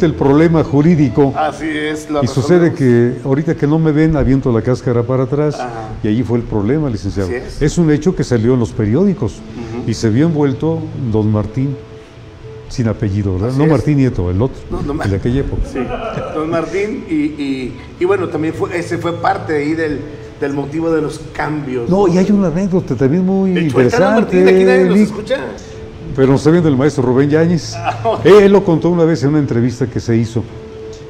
el problema jurídico,
así es,
y sucede que ahorita que no me ven, aviento la cáscara para atrás. Y allí fue el problema, licenciado. Es un hecho que salió en los periódicos y se vio envuelto don Martín, sin apellido, ¿verdad? No Martín Nieto, el otro, el de aquella época.
Sí, don Martín, y bueno, también ese fue parte ahí del motivo de los cambios.
No, y hay una anécdota también muy interesante.
Martín, aquí nadie nos escucha.
Pero nos está viendo el maestro Rubén Yáñez. Él lo contó una vez en una entrevista que se hizo,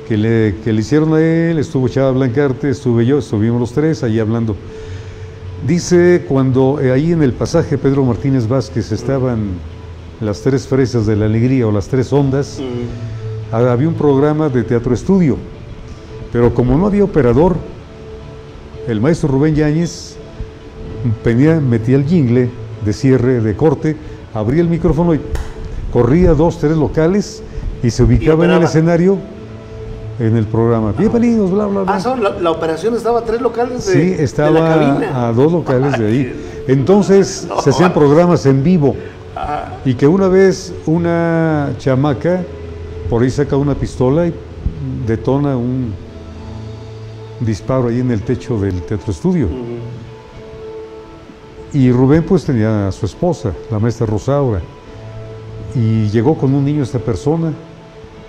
que le hicieron a él, estuvo Chava Blancarte, estuve yo, estuvimos los tres ahí hablando. Dice, cuando ahí en el pasaje Pedro Martínez Vázquez estaban las tres fresas de la alegría o las tres ondas, había un programa de teatro estudio, pero como no había operador, el maestro Rubén Yáñez metía el jingle de cierre, de corte, abría el micrófono y corría 2, 3 locales y se ubicaba en el escenario en el programa. Bienvenidos, bla, bla, bla.
La operación estaba a 3 locales de
Sí, estaba
de la cabina.
A 2 locales de ahí. Entonces se hacían programas en vivo. Y que una vez una chamaca por ahí saca una pistola y detona un disparo ahí en el techo del teatro estudio. Y Rubén pues tenía a su esposa, la maestra Rosaura, y llegó con un niño esta persona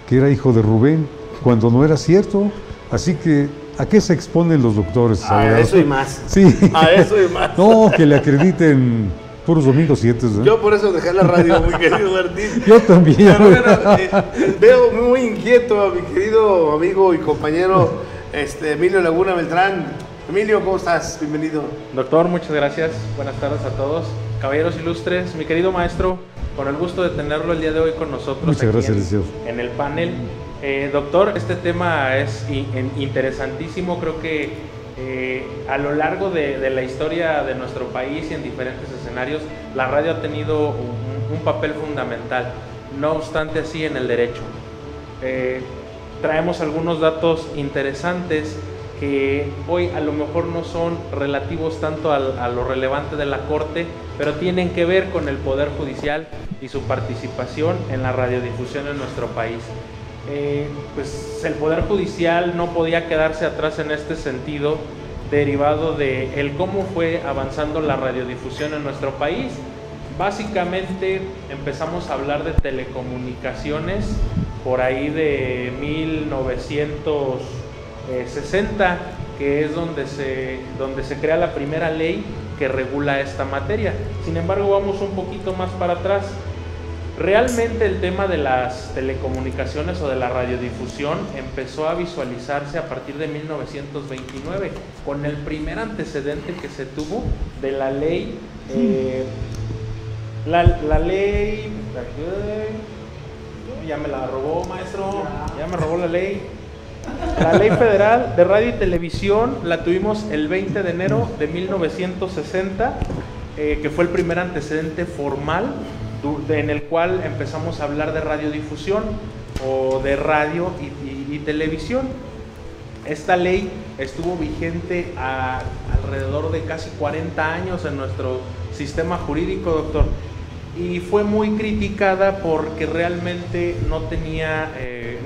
que era hijo de Rubén, cuando no era cierto. Así que, ¿a qué se exponen los doctores?
A eso y más.
Sí.
A eso y más.
No, que le acrediten puros domingos 7.
Yo por eso dejé la radio, mi querido Martín.
Yo también.
Bueno, veo muy inquieto a mi querido amigo y compañero Emilio Laguna Beltrán. Emilio, ¿cómo estás? Bienvenido.
Doctor, muchas gracias. Buenas tardes a todos. Caballeros ilustres, mi querido maestro, con el gusto de tenerlo el día de hoy con nosotros.
Muchas gracias,
en el panel. Doctor, este tema es interesantísimo. Creo que a lo largo de la historia de nuestro país y en diferentes escenarios, la radio ha tenido un papel fundamental. No obstante, así en el derecho. Traemos algunos datos interesantes que hoy a lo mejor no son relativos tanto a lo relevante de la Corte, pero tienen que ver con el Poder Judicial y su participación en la radiodifusión en nuestro país. Pues el Poder Judicial no podía quedarse atrás en este sentido, derivado de el cómo fue avanzando la radiodifusión en nuestro país. Básicamente empezamos a hablar de telecomunicaciones por ahí de 1960, que es donde se crea la primera ley que regula esta materia. Sin embargo, vamos un poquito más para atrás. Realmente el tema de las telecomunicaciones o de la radiodifusión empezó a visualizarse a partir de 1929, con el primer antecedente que se tuvo de la ley, la ley, ya me la robó, maestro, ya me robó la ley. La Ley Federal de Radio y Televisión la tuvimos el 20 de enero de 1960, que fue el primer antecedente formal en el cual empezamos a hablar de radiodifusión o de radio y televisión. Esta ley estuvo vigente alrededor de casi 40 años en nuestro sistema jurídico, doctor, y fue muy criticada porque realmente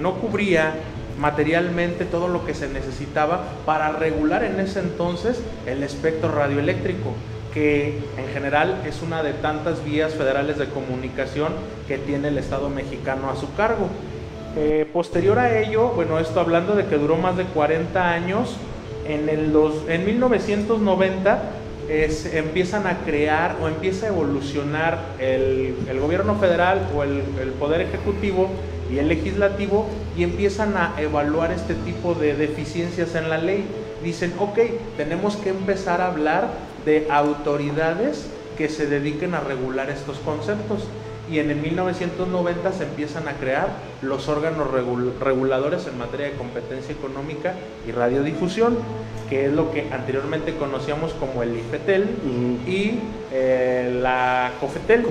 no cubría materialmente todo lo que se necesitaba para regular en ese entonces el espectro radioeléctrico, que en general es una de tantas vías federales de comunicación que tiene el Estado mexicano a su cargo. Posterior a ello, bueno, esto hablando de que duró más de 40 años, en 1990 empiezan a crear o empieza a evolucionar el gobierno federal o el Poder Ejecutivo y el Legislativo, y empiezan a evaluar este tipo de deficiencias en la ley. Dicen, ok, tenemos que empezar a hablar de autoridades que se dediquen a regular estos conceptos. Y en el 1990 se empiezan a crear los órganos reguladores en materia de competencia económica y radiodifusión, que es lo que anteriormente conocíamos como el IFETEL y la COFETEL,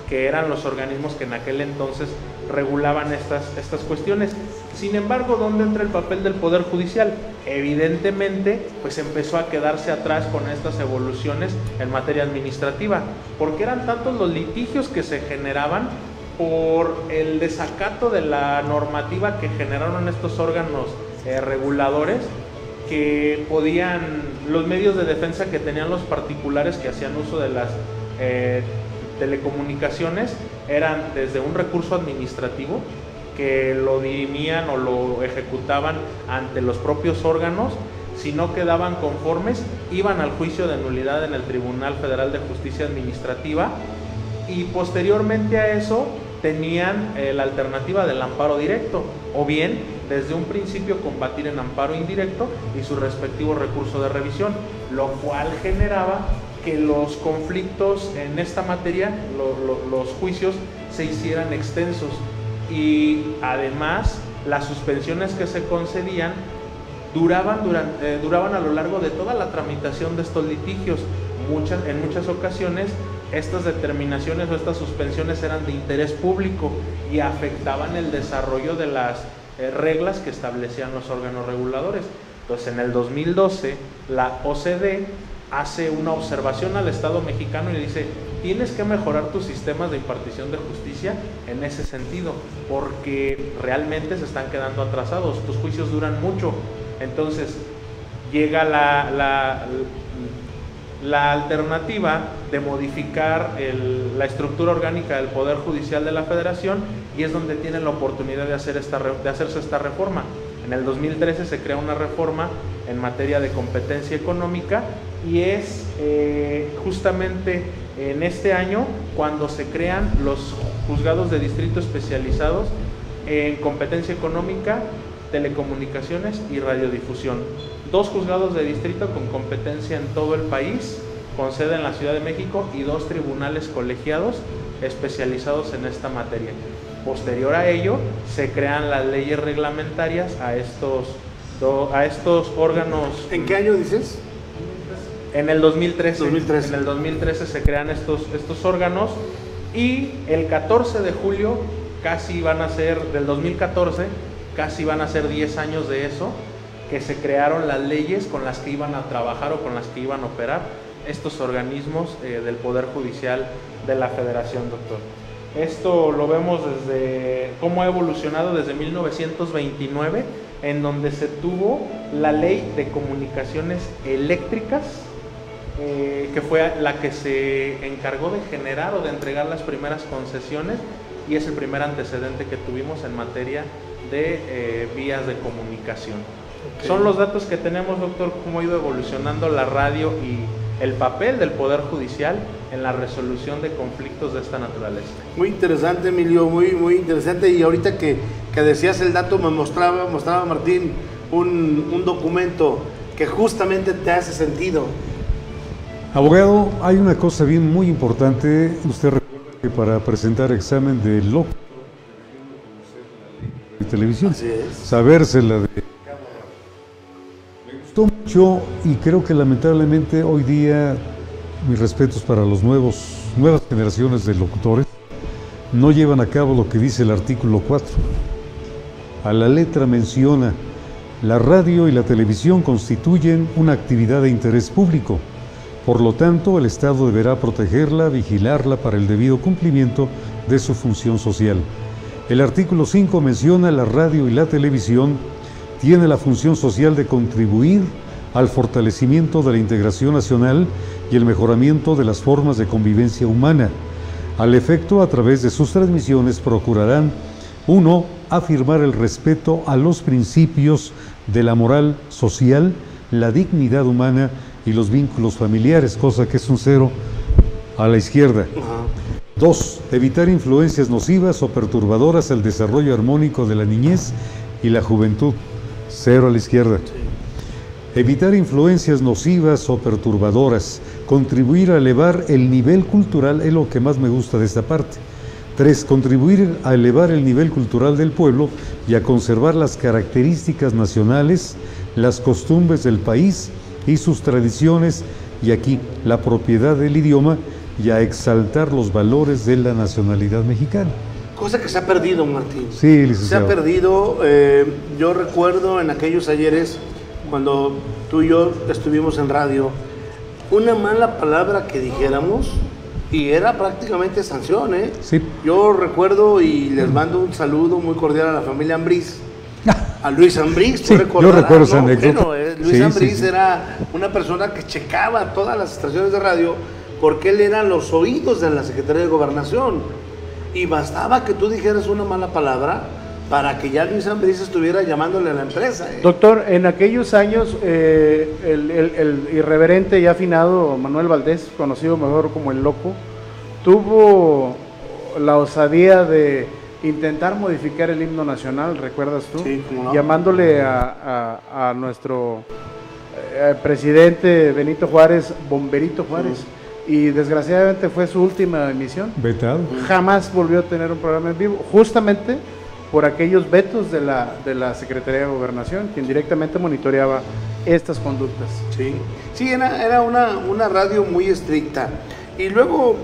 que eran los organismos que en aquel entonces regulaban estas cuestiones. Sin embargo, ¿dónde entra el papel del Poder Judicial? Evidentemente, pues empezó a quedarse atrás con estas evoluciones en materia administrativa, porque eran tantos los litigios que se generaban por el desacato de la normativa que generaron estos órganos reguladores, que los medios de defensa que tenían los particulares que hacían uso de las telecomunicaciones eran desde un recurso administrativo que lo dirimían o lo ejecutaban ante los propios órganos. Si no quedaban conformes, iban al juicio de nulidad en el Tribunal Federal de Justicia Administrativa, y posteriormente a eso tenían la alternativa del amparo directo, o bien desde un principio combatir en amparo indirecto y su respectivo recurso de revisión, lo cual generaba que los conflictos en esta materia, los juicios, se hicieran extensos, y además las suspensiones que se concedían duraban a lo largo de toda la tramitación de estos litigios. En muchas ocasiones estas determinaciones o estas suspensiones eran de interés público y afectaban el desarrollo de las reglas que establecían los órganos reguladores. Entonces, en el 2012 la OCDE hace una observación al Estado mexicano y le dice: tienes que mejorar tus sistemas de impartición de justicia en ese sentido, porque realmente se están quedando atrasados, tus juicios duran mucho. Entonces llega la alternativa de modificar la estructura orgánica del Poder Judicial de la Federación, y es donde tienen la oportunidad de hacerse esta reforma. En el 2013 se crea una reforma en materia de competencia económica, y es justamente en este año cuando se crean los juzgados de distrito especializados en competencia económica, telecomunicaciones y radiodifusión. 2 juzgados de distrito con competencia en todo el país, con sede en la Ciudad de México, y 2 tribunales colegiados especializados en esta materia. Posterior a ello, se crean las leyes reglamentarias a estos órganos.
¿En qué año dices?
En el 2013.
2013.
En el 2013 se crean estos órganos, y el 14 de julio, casi van a ser, del 2014, casi van a ser 10 años de eso, que se crearon las leyes con las que iban a trabajar o con las que iban a operar estos organismos del Poder Judicial de la Federación, doctor. Esto lo vemos desde cómo ha evolucionado desde 1929, en donde se tuvo la Ley de Comunicaciones Eléctricas, que fue la que se encargó de generar o de entregar las primeras concesiones, y es el primer antecedente que tuvimos en materia de vías de comunicación. Okay. Son los datos que tenemos, doctor, cómo ha ido evolucionando la radio y el papel del Poder Judicial en la resolución de conflictos de esta naturaleza.
Muy interesante, Emilio, muy interesante. Y ahorita que decías el dato, me mostraba Martín un documento que justamente te hace sentido.
Abogado, hay una cosa bien muy importante. Usted recuerda que para presentar examen de locutor de televisión, sabérsela de... Me gustó mucho, y creo que lamentablemente hoy día, mis respetos para los nuevas generaciones de locutores, no llevan a cabo lo que dice el artículo 4. A la letra menciona: la radio y la televisión constituyen una actividad de interés público. Por lo tanto, el Estado deberá protegerla, vigilarla para el debido cumplimiento de su función social. El artículo 5 menciona: la radio y la televisión tiene la función social de contribuir al fortalecimiento de la integración nacional y el mejoramiento de las formas de convivencia humana. Al efecto, a través de sus transmisiones procurarán: 1. Afirmar el respeto a los principios de la moral social, la dignidad humana y los vínculos familiares, cosa que es un 0 a la izquierda. 2. Evitar influencias nocivas o perturbadoras al desarrollo armónico de la niñez y la juventud, 0 a la izquierda. Evitar influencias nocivas o perturbadoras, contribuir a elevar el nivel cultural, es lo que más me gusta de esta parte. 3. Contribuir a elevar el nivel cultural del pueblo y a conservar las características nacionales, las costumbres del país y sus tradiciones, y aquí la propiedad del idioma, y a exaltar los valores de la nacionalidad mexicana.
Cosa que se ha perdido, Martín.
Sí, licenciado.
Se ha perdido. Yo recuerdo en aquellos ayeres, cuando tú y yo estuvimos en radio, una mala palabra que dijéramos y era prácticamente sanción, ¿eh?
Sí.
Yo recuerdo, y les mando un saludo muy cordial a la familia Ambriz, a Luis Ambriz,
sí, yo recuerdo esa anécdota.
Bueno, Luis Ambriz era una persona que checaba todas las estaciones de radio, porque él era los oídos de la Secretaría de Gobernación, y bastaba que tú dijeras una mala palabra para que ya Luis Ambriz estuviera llamándole a la empresa.
Doctor, en aquellos años el irreverente y afinado Manuel Valdés, conocido mejor como el Loco, tuvo la osadía de intentar modificar el himno nacional, ¿recuerdas tú?
Sí, ¿cómo no?
Llamándole a nuestro presidente Benito Juárez, Bomberito Juárez, y desgraciadamente fue su última emisión.
Vetado.
Jamás volvió a tener un programa en vivo, justamente por aquellos vetos de la Secretaría de Gobernación, quien directamente monitoreaba estas conductas.
Sí, era una radio muy estricta. Y luego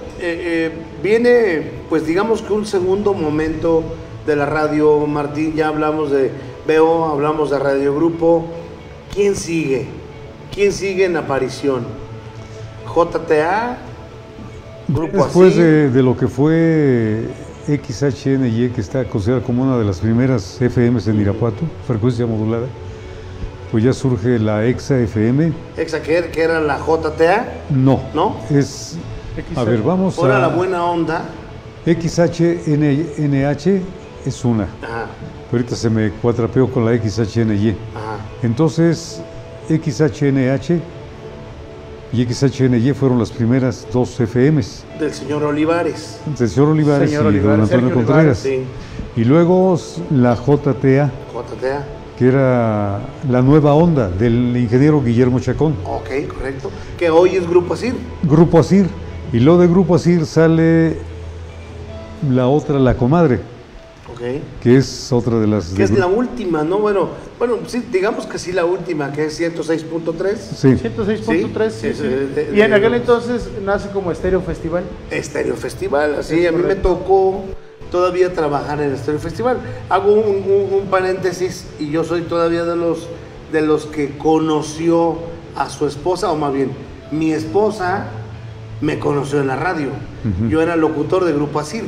viene, pues digamos que un segundo momento de la radio, Martín. Ya hablamos de VO, hablamos de Radio Grupo. ¿Quién sigue? ¿Quién sigue en aparición? JTA, Grupo
Después
Así.
de lo que fue XHNY, que está considerada como una de las primeras FMs en Irapuato, frecuencia modulada, pues ya surge la EXA FM.
¿EXA que era la JTA?
No,
¿No?
es... A ver, vamos
Ahora
a...
la buena onda.
XHNH es una.
Ajá.
Pero ahorita se me cuatrapeó con la XHNY.
Ajá.
Entonces, XHNH y XHNY fueron las primeras 2 FMs.
Del señor Olivares.
Del señor Olivares y don Antonio
Sergio
Contreras.
Sí.
Y luego la JTA,
JTA.
que era La Nueva Onda, del ingeniero Guillermo Chacón.
Ok, correcto. Que hoy es Grupo ASIR.
Grupo ASIR. Y luego de Grupo ASIR sale la otra, La Comadre,
Ok.
que es otra de las...
Que es la última, ¿no? Bueno, sí, digamos que sí la última, que es 106.3.
Sí.
106.3,
Sí,
sí.
de-
Y en
de-
aquel entonces nace como Estéreo Festival.
Estéreo Festival, así,
Es
a mí me
correcto.
tocó todavía trabajar en Estéreo Festival. Hago un paréntesis y yo soy todavía de los que conoció a su esposa, o más bien, mi esposa me conoció en la radio. Yo era locutor de Grupo ASIR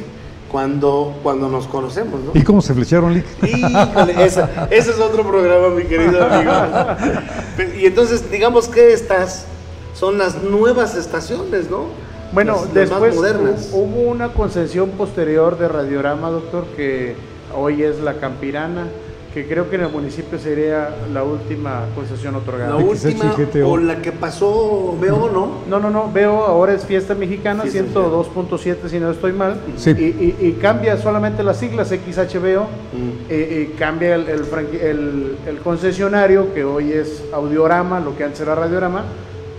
cuando nos conocemos, ¿no?
¿Y cómo se flecharon, Lick?
Híjole, ese es otro programa, mi querido amigo. Y entonces, digamos que estas son las nuevas estaciones, ¿no?
Bueno,
Las
después
más modernas.
hubo una concesión posterior de Radiorama, doctor, que hoy es la Campirana, que creo que en el municipio sería la última concesión otorgada.
La última
XHGTO.
o la que pasó Veo, ¿no?
No, veo ahora es Fiesta Mexicana,
Fiesta
102.7 si no estoy mal,
Sí.
y cambia solamente las siglas XHBO, cambia el concesionario, que hoy es Audiorama, lo que antes era Radiorama,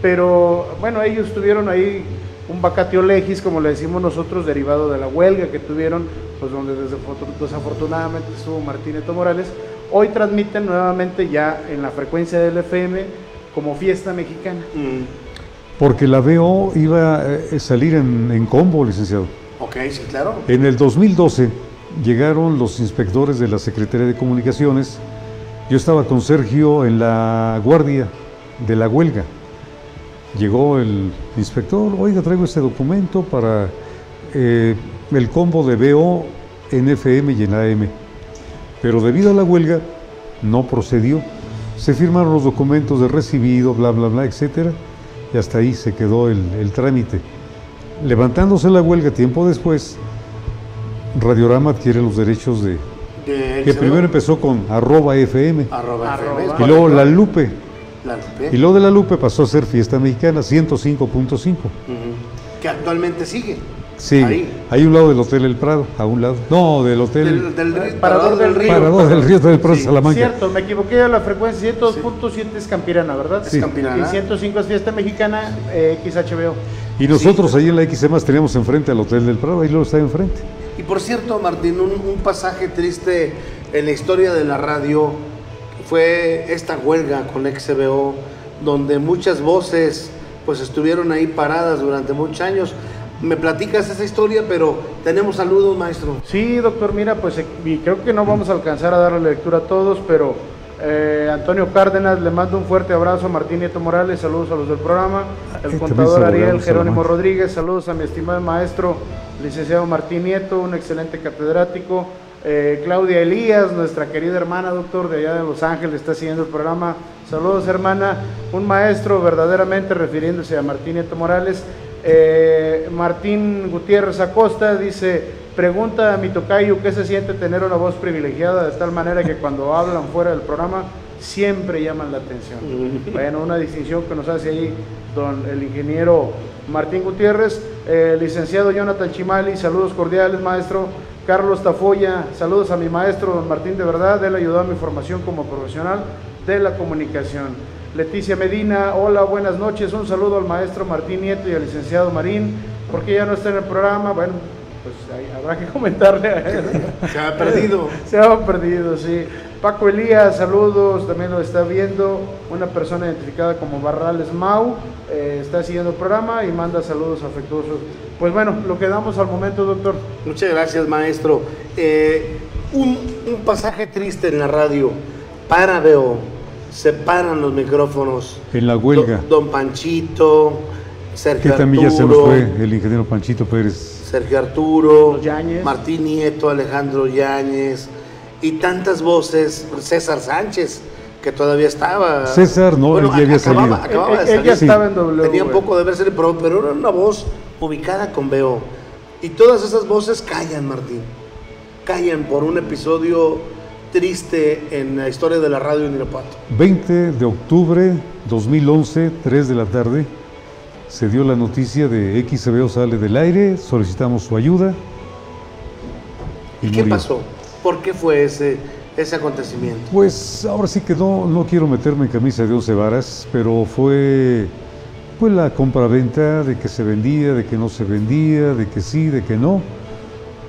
pero bueno, ellos tuvieron ahí un vacatio legis, como le decimos nosotros, derivado de la huelga que tuvieron, pues donde desafortunadamente estuvo Martín Nieto Morales. Hoy transmiten nuevamente ya en la frecuencia del FM como Fiesta Mexicana.
Porque la VO iba a salir en combo, licenciado.
Ok, sí, claro.
En el 2012 llegaron los inspectores de la Secretaría de Comunicaciones. Yo estaba con Sergio en la guardia de la huelga. Llegó el inspector, oiga, traigo este documento para el combo de VO en FM y en AM. Pero debido a la huelga no procedió. Se firmaron los documentos de recibido, bla, bla, bla, etcétera, y hasta ahí se quedó el trámite. Levantándose la huelga tiempo después, Radiorama adquiere los derechos de... que primero empezó con @FM,
Arroba.
y luego La Lupe,
La Lupe.
y luego de La Lupe pasó a ser Fiesta Mexicana 105.5.
Que actualmente sigue.
Sí,
Ahí.
hay un lado del Hotel El Prado, a un lado. No, del Hotel
Parador del Río.
Parador del Río del Prado,
Sí,
Salamanca.
Cierto, me equivoqué a la frecuencia, 102.7 es Campirana, ¿verdad?
Sí.
Campirana.
Y 105 es Fiesta Mexicana, XHBO.
Y nosotros ahí en la XM teníamos enfrente al Hotel del Prado, ahí luego está enfrente.
Y por cierto, Martín, un pasaje triste en la historia de la radio fue esta huelga con XBO, donde muchas voces pues estuvieron ahí paradas durante muchos años. Me platicas esa historia, pero tenemos saludos, maestro.
Sí, doctor, mira, pues y creo que no vamos a alcanzar a darle lectura a todos, pero Antonio Cárdenas, le mando un fuerte abrazo a Martín Nieto Morales, saludos a los del programa, el
También
contador
saludamos
Ariel
a
Jerónimo
Salamanca.
Rodríguez, saludos a mi estimado maestro, licenciado Martín Nieto, un excelente catedrático, Claudia Elías, nuestra querida hermana, doctor, de allá de Los Ángeles, está siguiendo el programa, saludos hermana, un maestro verdaderamente refiriéndose a Martín Nieto Morales. Martín Gutiérrez Acosta dice, pregunta a mi tocayo qué se siente tener una voz privilegiada de tal manera que cuando hablan fuera del programa siempre llaman la atención. Bueno, una distinción que nos hace ahí el ingeniero Martín Gutiérrez. Licenciado Jonathan Chimali, saludos cordiales, maestro. Carlos Tafoya, saludos a mi maestro don Martín, de verdad, él ayudó a mi formación como profesional de la comunicación. Leticia Medina, hola, buenas noches, un saludo al maestro Martín Nieto y al licenciado Marín, porque ya no está en el programa, bueno, pues ahí habrá que comentarle a él.
Se ha perdido.
Se ha perdido, sí. Paco Elías, saludos, también lo está viendo, una persona identificada como Barrales Mau, está siguiendo el programa y manda saludos afectuosos. Pues bueno, lo que damos al momento, doctor.
Muchas gracias, maestro. Un pasaje triste en la radio. Para Veo. Se paran los micrófonos.
En la huelga.
Don Panchito, Sergio
Que también ya se nos
Arturo,
fue el ingeniero Panchito Pérez.
Sergio Arturo,
Los Yáñez.
Martín Nieto, Alejandro Yáñez y tantas voces, César Sánchez, que todavía estaba.
César, no, él ya había salido.
Acababa de
Él
salir.
ya
Sí.
estaba en W.
Tenía un poco de verse, pero era una voz ubicada con Veo. Y todas esas voces callan, Martín. Callan por un episodio triste en la historia de la radio en Irapuato.
20 de octubre 2011, 3 de la tarde, se dio la noticia de XBO sale del aire, solicitamos su ayuda.
¿Y qué
murió.
pasó? ¿Por qué fue ese ese acontecimiento?
Pues ahora sí que no quiero meterme en camisa de 11 varas, pero fue la compraventa de que se vendía, de que no se vendía, de que sí, de que no.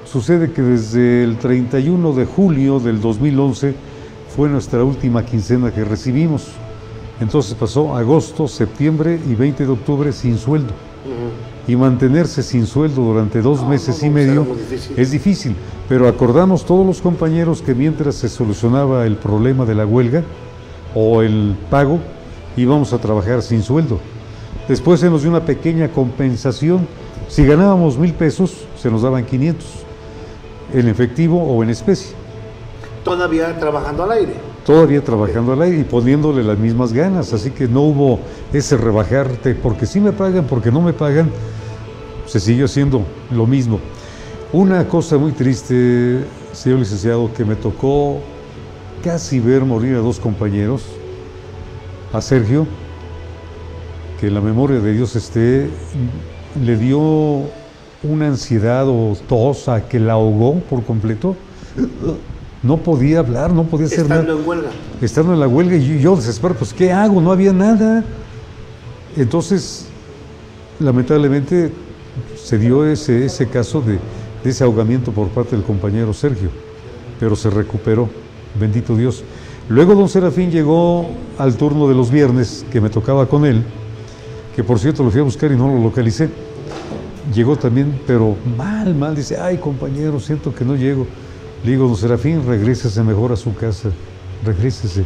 Sucede que desde el 31 de julio del 2011 fue nuestra última quincena que recibimos. Entonces pasó agosto, septiembre y 20 de octubre sin sueldo. Y mantenerse sin sueldo durante 2 meses y medio es difícil. Pero acordamos todos los compañeros que mientras se solucionaba el problema de la huelga o el pago, íbamos a trabajar sin sueldo. Después se nos dio una pequeña compensación. Si ganábamos 1,000 pesos, se nos daban 500, en efectivo o en especie.
¿Todavía trabajando al aire?
Todavía trabajando al aire y poniéndole las mismas ganas, así que no hubo ese rebajarte, porque sí me pagan, porque no me pagan, se siguió haciendo lo mismo. Una cosa muy triste, señor licenciado, que me tocó casi ver morir a 2 compañeros, a Sergio, que en la memoria de Dios esté, le dio una ansiedad o tos a que la ahogó por completo. No podía hablar, no podía hacer nada.
Estando en huelga.
Estando en la huelga, y yo desesperado, pues ¿qué hago? No había nada. Entonces, lamentablemente, se dio ese caso de ese ahogamiento por parte del compañero Sergio, pero se recuperó, bendito Dios. Luego don Serafín llegó al turno de los viernes, que me tocaba con él, que por cierto lo fui a buscar y no lo localicé. Llegó también, pero mal, dice, ay compañero, siento que no llego. Le digo, don Serafín, regrésese mejor a su casa, regrésese.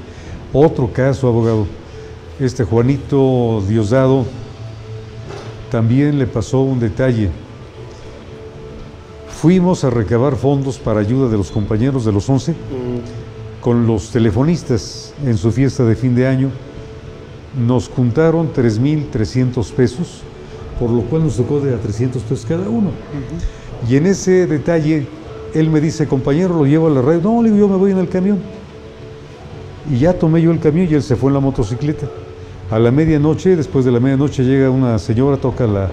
Otro caso, abogado, Juanito Diosdado, también le pasó un detalle. Fuimos a recabar fondos para ayuda de los compañeros de los 11, con los telefonistas en su fiesta de fin de año. Nos juntaron 3,300 pesos, por lo cual nos tocó de a 300 pesos cada uno. Y en ese detalle, él me dice, compañero, lo llevo a la radio. No, le digo, yo me voy en el camión. Y ya tomé yo el camión y él se fue en la motocicleta. A la medianoche, después de la medianoche, llega una señora, toca la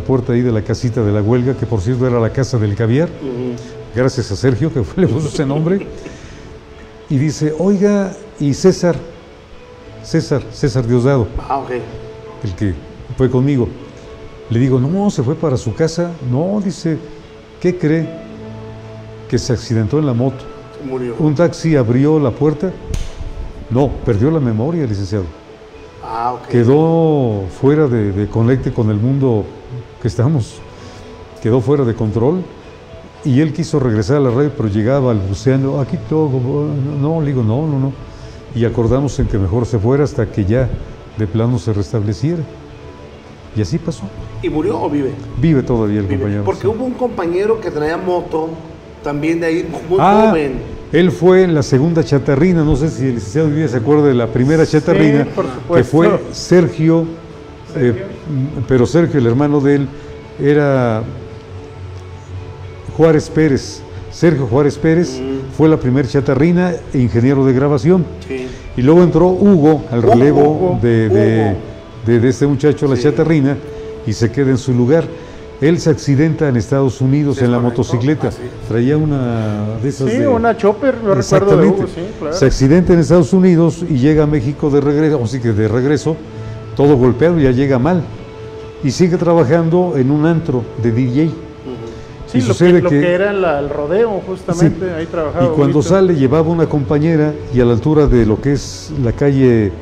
puerta ahí de la casita de la huelga, que por cierto era la casa del caviar, gracias a Sergio, que le puso ese nombre, y dice, oiga, y César Diosdado, el que fue conmigo. Le digo, no, se fue para su casa. No, dice, ¿qué cree? Que se accidentó en la moto.
Murió.
Un taxi abrió la puerta. No, perdió la memoria, licenciado. Quedó fuera de conecte con el mundo que estamos. Quedó fuera de control. Y él quiso regresar a la radio, pero llegaba al buceando. Aquí todo. No, le digo, no. Y acordamos en que mejor se fuera hasta que ya de plano se restableciera. Y así pasó.
¿Y murió o vive?
Vive todavía el compañero.
Porque hubo un compañero que traía moto, también de ahí, muy joven.
Él fue en la segunda chatarrina, no sé si el licenciado Villa se acuerda de la primera chatarrina, que fue Sergio, pero Sergio, el hermano de él, era Juárez Pérez. Sergio Juárez Pérez fue la primera chatarrina e ingeniero de grabación. Sí. Y luego entró Hugo al relevo de este muchacho, la chatarrina, y se queda en su lugar. Él se accidenta en Estados Unidos en la motocicleta. Traía una de esas.
Sí, una chopper, no recuerdo de Hugo, sí, claro.
Se accidenta en Estados Unidos y llega a México de regreso, así que de regreso, todo golpeado, ya llega mal. Y sigue trabajando en un antro de DJ.
Sí, lo que era el rodeo, justamente, sí, ahí trabajaba.
Y cuando sale, llevaba una compañera, y a la altura de lo que es la calle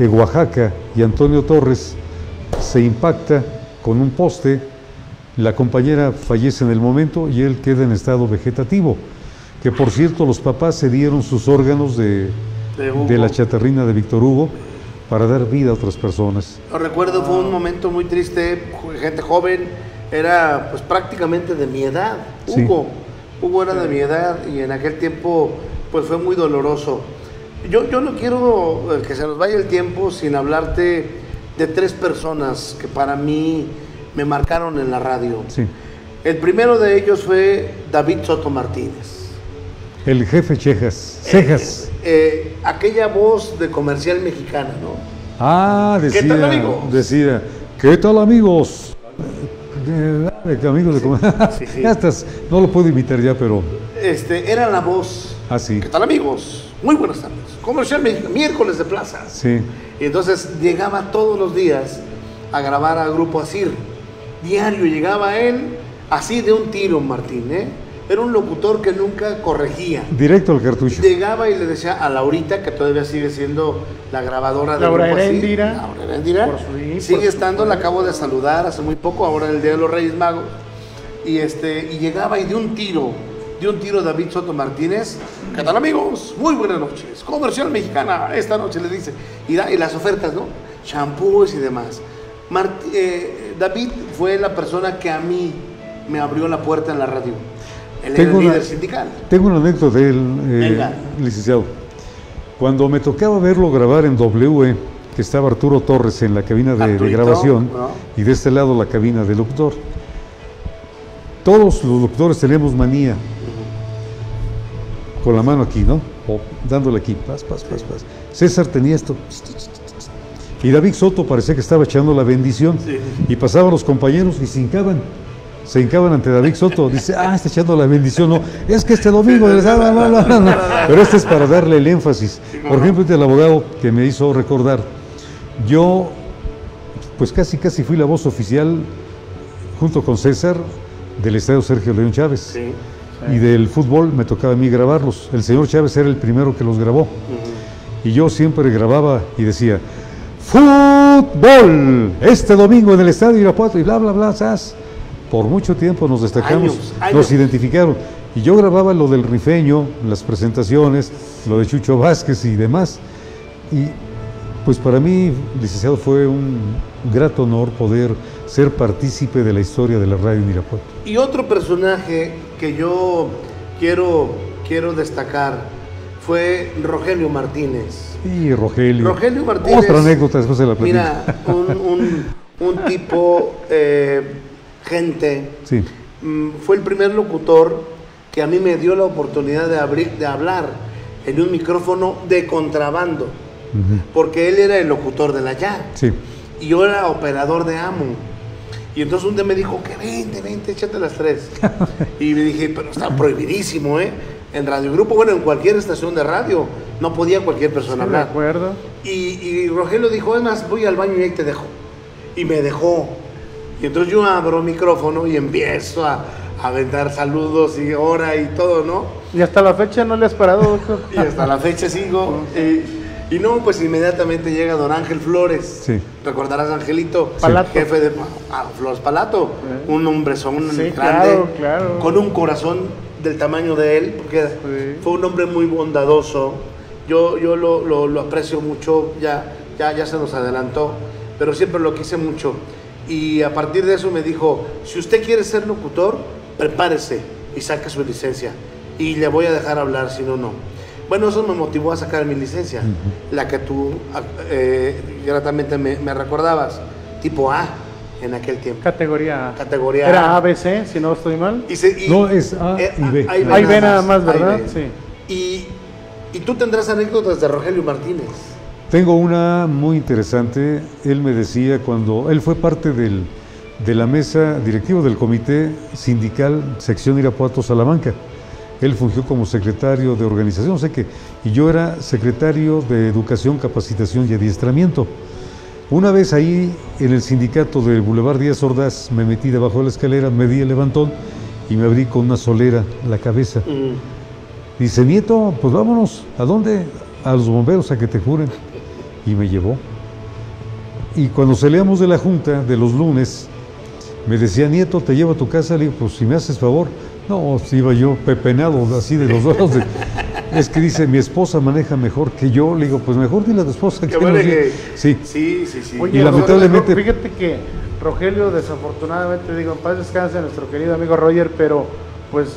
Oaxaca y Antonio Torres, se impacta con un poste. La compañera fallece en el momento y él queda en estado vegetativo. Que por cierto, los papás se dieron sus órganos de la chatarrina de Víctor Hugo para dar vida a otras personas.
Lo recuerdo, fue un momento muy triste, gente joven, era pues prácticamente de mi edad. Hugo era de mi edad y en aquel tiempo pues fue muy doloroso. Yo no quiero que se nos vaya el tiempo sin hablarte de 3 personas que para mí me marcaron en la radio.
Sí.
El primero de ellos fue David Soto Martínez.
El jefe Cejas.
Aquella voz de Comercial Mexicana, ¿no?
Decía,
¿qué tal, amigos?
Decía, ¿qué tal, amigos? Amigos de Comercial.
Sí.
Ya estás, no lo puedo imitar ya, pero...
Era la voz
Ah, sí.
¿Qué tal, amigos? Muy buenas tardes. Comercial miércoles de plaza.
Sí.
Y entonces llegaba todos los días a grabar a Grupo Asir. Diario llegaba él así de un tiro, Martín, ¿eh? Era un locutor que nunca corregía.
Directo al cartucho.
Llegaba y le decía a Laurita, que todavía sigue siendo la grabadora de
Laura
Grupo Asir.
Heréndira.
Laura Heréndira.
Por
Sigue estando, la acabo de saludar hace muy poco, ahora en el Día de los Reyes Magos. Y llegaba y de un tiro David Soto Martínez. ¿Qué tal, amigos? Muy buenas noches. Comercial Mexicana, esta noche le dice. Y las ofertas, ¿no? Champús y demás. David fue la persona que a mí me abrió la puerta en la radio. Él era el líder sindical.
Tengo una anécdota de él, licenciado. Cuando me tocaba verlo grabar en W, que estaba Arturo Torres en la cabina de grabación, ¿no? Y de este lado la cabina del locutor. Todos los locutores tenemos manía, con la mano aquí, ¿no? O dándole aquí, paz. César tenía esto. Y David Soto parecía que estaba echando la bendición. Sí. Y pasaban los compañeros y se hincaban ante David Soto. Dice, está echando la bendición. No, es que este domingo les daba, no. Pero este es para darle el énfasis. Por ejemplo, el abogado que me hizo recordar, yo pues casi fui la voz oficial junto con César del estadio Sergio León Chávez. Sí. Y del fútbol me tocaba a mí grabarlos. El señor Chávez era el primero que los grabó. Y yo siempre grababa y decía, fútbol, este domingo en el estadio Irapuato, y bla, ¡zas! Por mucho tiempo nos destacamos, años. Nos identificaron. Y yo grababa lo del Rifeño, las presentaciones, lo de Chucho Vázquez y demás. Y pues para mí, licenciado, fue un grato honor poder ser partícipe de la historia de la radio en Irapuato.
Y otro personaje que yo quiero destacar fue Rogelio Martínez.
Sí, Rogelio
Martínez.
Otra anécdota después de la platico.
Mira, un tipo, gente.
Sí.
Fue el primer locutor que a mí me dio la oportunidad de hablar en un micrófono de contrabando. Porque él era el locutor de la Ya.
Sí.
Y yo era operador de Amo. Y entonces un día me dijo que vente, échate las 3. Y me dije, pero está prohibidísimo, ¿eh? En Radio Grupo, bueno, en cualquier estación de radio, no podía cualquier persona hablar.
De acuerdo.
Y Rogelio dijo, además, voy al baño y ahí te dejo. Y me dejó. Y entonces yo abro micrófono y empiezo a aventar saludos y hora y todo, ¿no?
¿Y hasta la fecha no le has parado, doctor?
Y hasta la fecha sigo. Y no, pues inmediatamente llega don Ángel Flores.
Sí.
Recordarás a Angelito,
Palato.
Jefe de Flores Palato, un hombrezón grande,
claro.
Con un corazón del tamaño de él, porque fue un hombre muy bondadoso. Yo lo aprecio mucho, ya se nos adelantó, pero siempre lo quise mucho. Y a partir de eso me dijo, si usted quiere ser locutor, prepárese y saque su licencia. Y le voy a dejar hablar, si no, no. Bueno, eso me motivó a sacar mi licencia, la que tú gratamente me recordabas, tipo A en aquel tiempo.
Categoría A.
Categoría A.
Era ABC, si no estoy mal.
No, es A y B.
Ahí B nada más, ¿verdad?
Sí. Y tú tendrás anécdotas de Rogelio Martínez.
Tengo una muy interesante. Él me decía cuando él fue parte de la mesa directiva del comité sindical sección Irapuato Salamanca. Él fungió como secretario de organización, y yo era secretario de Educación, Capacitación y Adiestramiento. Una vez ahí en el sindicato del Boulevard Díaz Ordaz me metí debajo de la escalera, me di el levantón y me abrí con una solera la cabeza. Dice, Nieto, pues vámonos. ¿A dónde? A los bomberos a que te juren. Y me llevó. Y cuando salíamos de la junta de los lunes, me decía, Nieto, te llevo a tu casa. Le digo, pues si me haces favor. No, iba yo pepenado así de los dos. Es que dice, mi esposa maneja mejor que yo. Le digo, pues mejor dile a tu esposa que no. Sí.
Oye,
y lamentablemente...
Fíjate que Rogelio, desafortunadamente, digo, en paz descanse nuestro querido amigo Roger, pero pues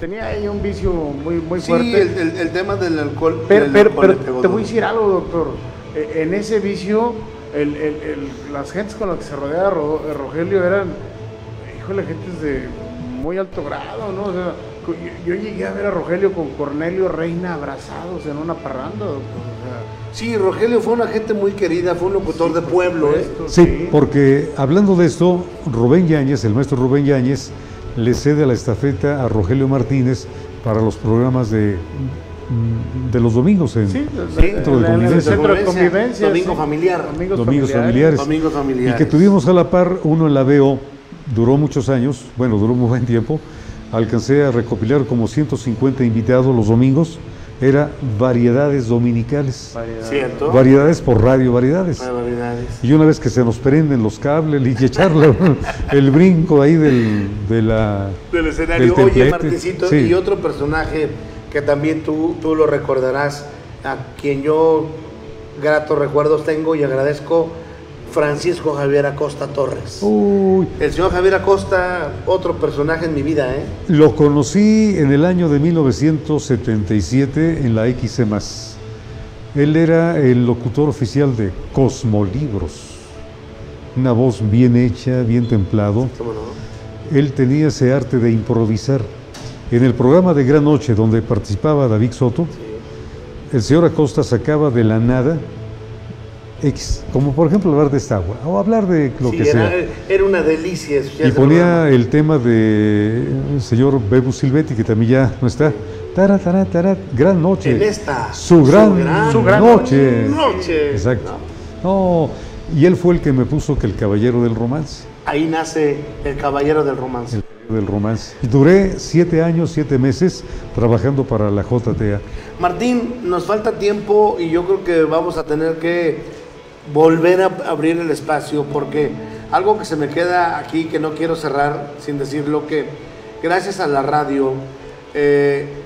tenía ahí un vicio muy fuerte.
Sí, el tema del alcohol.
Pero te voy a decir algo, doctor. En ese vicio, las gentes con las que se rodeaba Rogelio eran, híjole, gentes de muy alto grado, ¿no? O sea, yo llegué a ver a Rogelio con Cornelio Reina abrazados en una parranda, doctor. O sea,
sí, Rogelio fue una gente muy querida, fue un locutor de pueblo.
Sí, porque hablando de esto, Rubén Yáñez, el maestro Rubén Yáñez, le cede la estafeta a Rogelio Martínez para los programas de los domingos en
Centro de Convivencia,
Domingo familiar.
Domingos familiares. Y que tuvimos a la par uno en la BO, duró muchos años, bueno, duró muy buen tiempo, alcancé a recopilar como 150 invitados los domingos, era variedades dominicales.
¿Cierto?
Variedades por radio, variedades. Y una vez que se nos prenden los cables y echarle el brinco ahí del
escenario.
del
Oye,
templete.
Martincito,
Sí.
y otro personaje que también tú lo recordarás, a quien yo gratos recuerdos tengo y agradezco, Francisco Javier Acosta Torres.
Uy,
El señor Javier Acosta, otro personaje en mi vida, ¿eh?
lo conocí en el año de 1977 en la XC+. Él era el locutor oficial de Cosmolibros. Una voz bien hecha, bien templado.
¿Cómo no?
Él tenía ese arte de improvisar. En el programa de Gran Noche, donde participaba David Soto, el señor Acosta sacaba de la nada X, como por ejemplo hablar de esta agua, o hablar de lo que sea.
Era una delicia escuchar
Y
ese
ponía
programa.
el tema del señor Bebu Silvetti, que también ya no está. Tara, tara, tara, gran noche.
En esta.
Su gran noche.
Noche.
Exacto. No, y él fue el que me puso que el caballero del romance.
Ahí nace el caballero del romance.
Del romance. Y duré 7 años, 7 meses trabajando para la JTA.
Martín, nos falta tiempo y yo creo que vamos a tener que volver a abrir el espacio, porque algo que se me queda aquí que no quiero cerrar sin decirlo, que gracias a la radio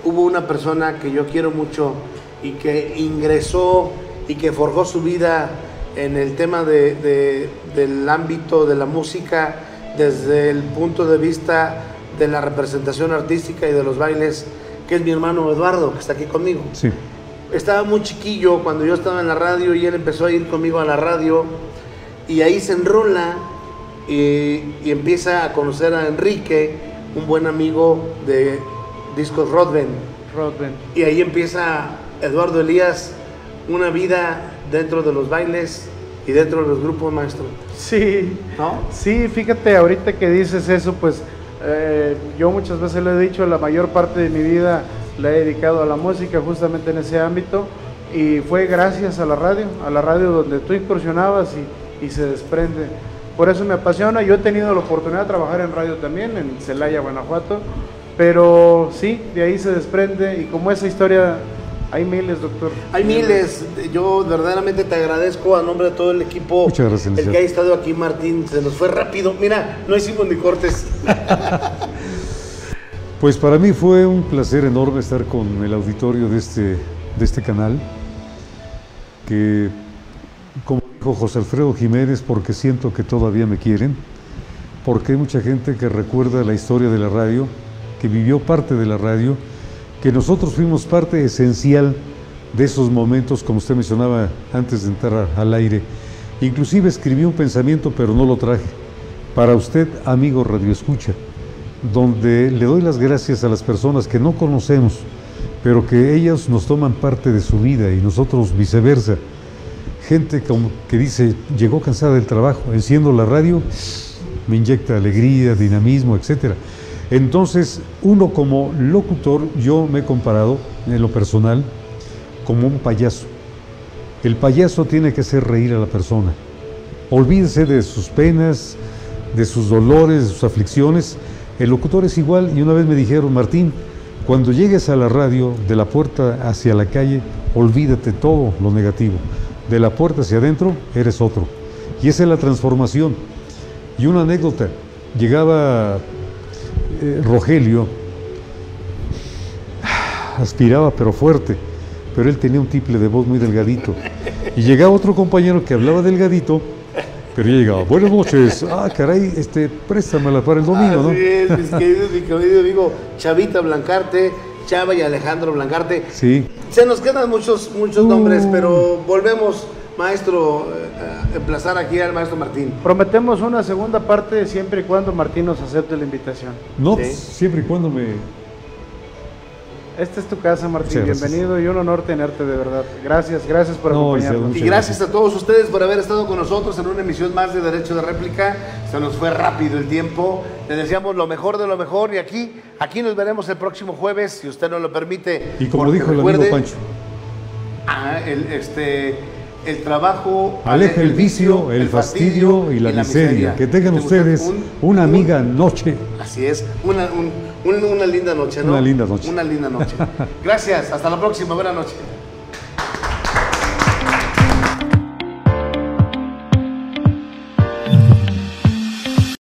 hubo una persona que yo quiero mucho y que ingresó y que forjó su vida en el tema del ámbito de la música desde el punto de vista de la representación artística y de los bailes, que es mi hermano Eduardo, que está aquí conmigo.
Sí.
Estaba muy chiquillo cuando yo estaba en la radio y él empezó a ir conmigo a la radio y ahí se enrola y empieza a conocer a Enrique, un buen amigo de Discos Rodben. Y ahí empieza Eduardo Elías una vida dentro de los bailes y dentro de los grupos, maestro.
Sí,
¿No?
sí, fíjate, ahorita que dices eso, pues yo muchas veces le he dicho, la mayor parte de mi vida la he dedicado a la música, justamente en ese ámbito, y fue gracias a la radio donde tú incursionabas y se desprende. Por eso me apasiona. Yo he tenido la oportunidad de trabajar en radio también, en Celaya, Guanajuato, pero sí, de ahí se desprende, y como esa historia, hay miles, doctor.
Hay miles. Yo verdaderamente te agradezco a nombre de todo el equipo.
Muchas gracias,
el
licenciado.
que ha estado aquí, Martín. Se nos fue rápido. Mira, no hicimos ni cortes.
Pues para mí fue un placer enorme estar con el auditorio de este canal, que, como dijo José Alfredo Jiménez, porque siento que todavía me quieren, porque hay mucha gente que recuerda la historia de la radio, que vivió parte de la radio, que nosotros fuimos parte esencial de esos momentos, como usted mencionaba antes de entrar al aire. Inclusive escribí un pensamiento, pero no lo traje, para usted, amigo radioescucha, donde le doy las gracias a las personas que no conocemos, pero que ellas nos toman parte de su vida y nosotros viceversa. Gente como que dice, llegó cansada del trabajo, enciendo la radio, me inyecta alegría, dinamismo, etcétera. Entonces, uno como locutor, yo me he comparado en lo personal como un payaso. El payaso tiene que hacer reír a la persona. Olvídese de sus penas, de sus dolores, de sus aflicciones. El locutor es igual, y una vez me dijeron, Martín, cuando llegues a la radio, de la puerta hacia la calle, olvídate todo lo negativo. De la puerta hacia adentro, eres otro. Y esa es la transformación. Y una anécdota, llegaba Rogelio, aspiraba pero fuerte, pero él tenía un tiple de voz muy delgadito. Y llegaba otro compañero que hablaba delgadito, pero ya llegaba, buenas noches, caray, préstamela para el domingo, ¿no?
Así es, mi querido amigo Chavita Blancarte, Chava y Alejandro Blancarte.
Sí.
Se nos quedan muchos nombres, pero volvemos, maestro, a emplazar aquí al maestro Martín.
Prometemos una segunda parte siempre y cuando Martín nos acepte la invitación.
No,
Sí.
siempre y cuando me...
Esta es tu casa, Martín.
Muchas
Bienvenido y un honor tenerte, de verdad. Gracias por
No,
acompañarnos.
Y gracias a todos ustedes por haber estado con nosotros en una emisión más de Derecho de Réplica. Se nos fue rápido el tiempo. Les deseamos lo mejor de lo mejor y aquí nos veremos el próximo jueves, si usted nos lo permite.
Y como
Porque
dijo el
recuerde,
amigo Pancho,
el trabajo
aleja el vicio, el fastidio y la miseria. Que tengan ustedes una amiga noche.
Así es, una linda noche, ¿no?
Una linda noche.
Una linda noche. Gracias, hasta la próxima, buenas noches.